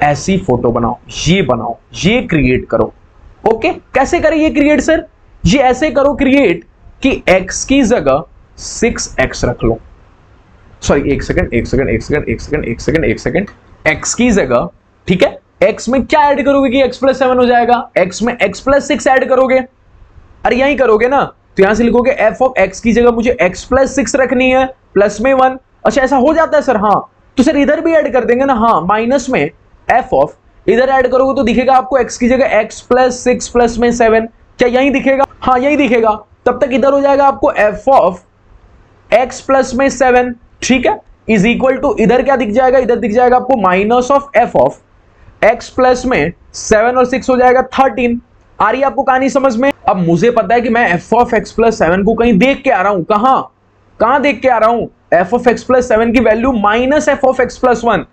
ऐसी फोटो बनाओ, ये बनाओ, ये क्रिएट करो। ओके, कैसे करें ये क्रिएट सर? ये ऐसे करो क्रिएट कि x की जगह 6x रख लो। सॉरी, एक सेकंड, x की जगह, ठीक है, x में क्या ऐड करोगे कि x प्लस 7 हो जाएगा? x में x प्लस 6 ऐड करोगे। अरे यही करोगे ना, तो यहां से लिखोगे f ऑफ x की जगह मुझे x प्लस 6 रखनी है, प्लस में 1। अच्छा, ऐसा हो जाता है सर? हाँ, तो सर इधर भी ऐड कर देंगे ना। हाँ, माइनस में f ऑफ, इधर ऐड करोगे तो दिखेगा आपको x की जगह x प्लस 6 प्लस में 7। क्या यही दिखेगा? हाँ, यही दिखेगा। तब तक इधर हो जाएगा आपको f ऑफ x प्लस में 7, ठीक है, इज इक्वल टू, इधर क्या दिख जाएगा? इधर दिख जाएगा आपको minus of f of x plus में 7 और 6 हो जाएगा 13। आ रही है आपको कहानी समझ में? अब मुझे पता है कि मैं f ऑफ x प्लस 7 को कहीं देख के आ रहा हूं। कहां देख के आ रहा हूं? f ऑफ x प्लस 7 की value minus f of x plus 1।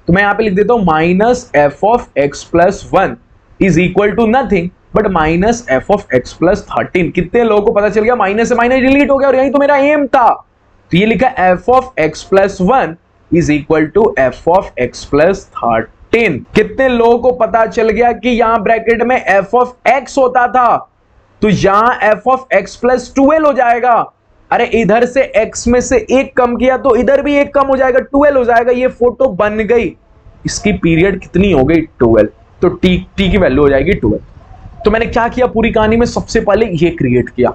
तो मैं यहां पे लिख देता हूं minus f of x plus 1 is equal to nothing but minus f of x plus 13। कितने लोगों को पता चल गया? माइनस से माइनस डिलीट हो गया और यही तो मेरा एम था। तो ये लिखा f of x plus 1 is equal to f of x plus 13। कितने लोगों को पता चल गया कि यहां ब्रैकेट में f ऑफ x होता था, तो यहां f ऑफ x प्लस 12 हो जाएगा। अरे इधर से x में से एक कम किया तो इधर भी एक कम हो जाएगा, 12 हो जाएगा। ये फोटो बन गई। इसकी पीरियड कितनी हो गई? 12। तो t की वैल्यू हो जाएगी 12। तो मैंने क्या किया पूरी कहानी में? सबसे पहले ये क्रिएट किया,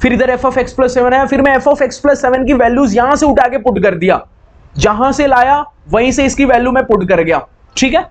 फिर इधर f ऑफ x प्लस 7 आया, फिर मैं f ऑफ x प्लस 7 की वैल्यूज यहां से उठा के पुट कर दिया, जहां से लाया वहीं से इसकी वैल्यू में पुट कर गया। ठीक है,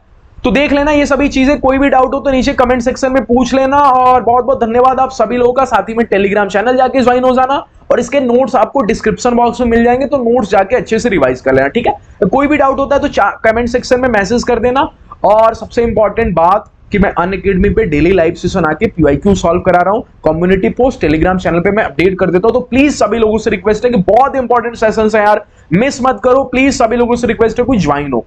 तो देख लेना ये सभी चीजें। कोई भी डाउट हो तो नीचे कमेंट सेक्शन में पूछ लेना। और बहुत बहुत धन्यवाद आप सभी लोगों का। साथ ही में टेलीग्राम चैनल जाके ज्वाइन हो जाना और इसके नोट्स आपको डिस्क्रिप्शन बॉक्स में मिल जाएंगे, तो नोट्स जाके अच्छे से रिवाइज कर लेना। ठीक है, कोई भी डाउट होता है तो कमेंट सेक्शन में मैसेज कर देना। और सबसे इंपॉर्टेंट बात कि मैं अनअकैडमी पे डेली लाइव सेशन आके PYQ सॉल्व करा रहा हूं। कम्युनिटी पोस्ट टेलीग्राम चैनल पे मैं अपडेट कर देता हूं। तो प्लीज सभी लोगों से रिक्वेस्ट है कि बहुत इंपॉर्टेंट सेशंस है यार, मिस मत करो। प्लीज सभी लोगों से रिक्वेस्ट है कोई ज्वाइन हो।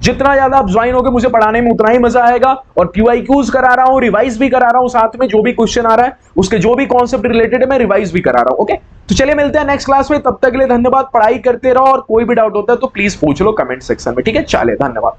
जितना ज्यादा आप ज्वाइन होगे मुझे पढ़ाने में उतना ही मजा आएगा। और PYQs करा रहा हूं, रिवाइज भी करा रहा हूं, साथ में जो भी क्वेश्चन आ रहा है उसके जो भी कॉन्सेप्ट रिलेटेड है मैं रिवाइज भी करा रहा हूं। ओके, तो चलिए मिलते हैं नेक्स्ट क्लास में। तब तक के लिए धन्यवाद। पढ़ाई करते रहो और कोई भी डाउट होता है तो प्लीज पूछ लो कमेंट सेक्शन में। ठीक है, चलिए धन्यवाद।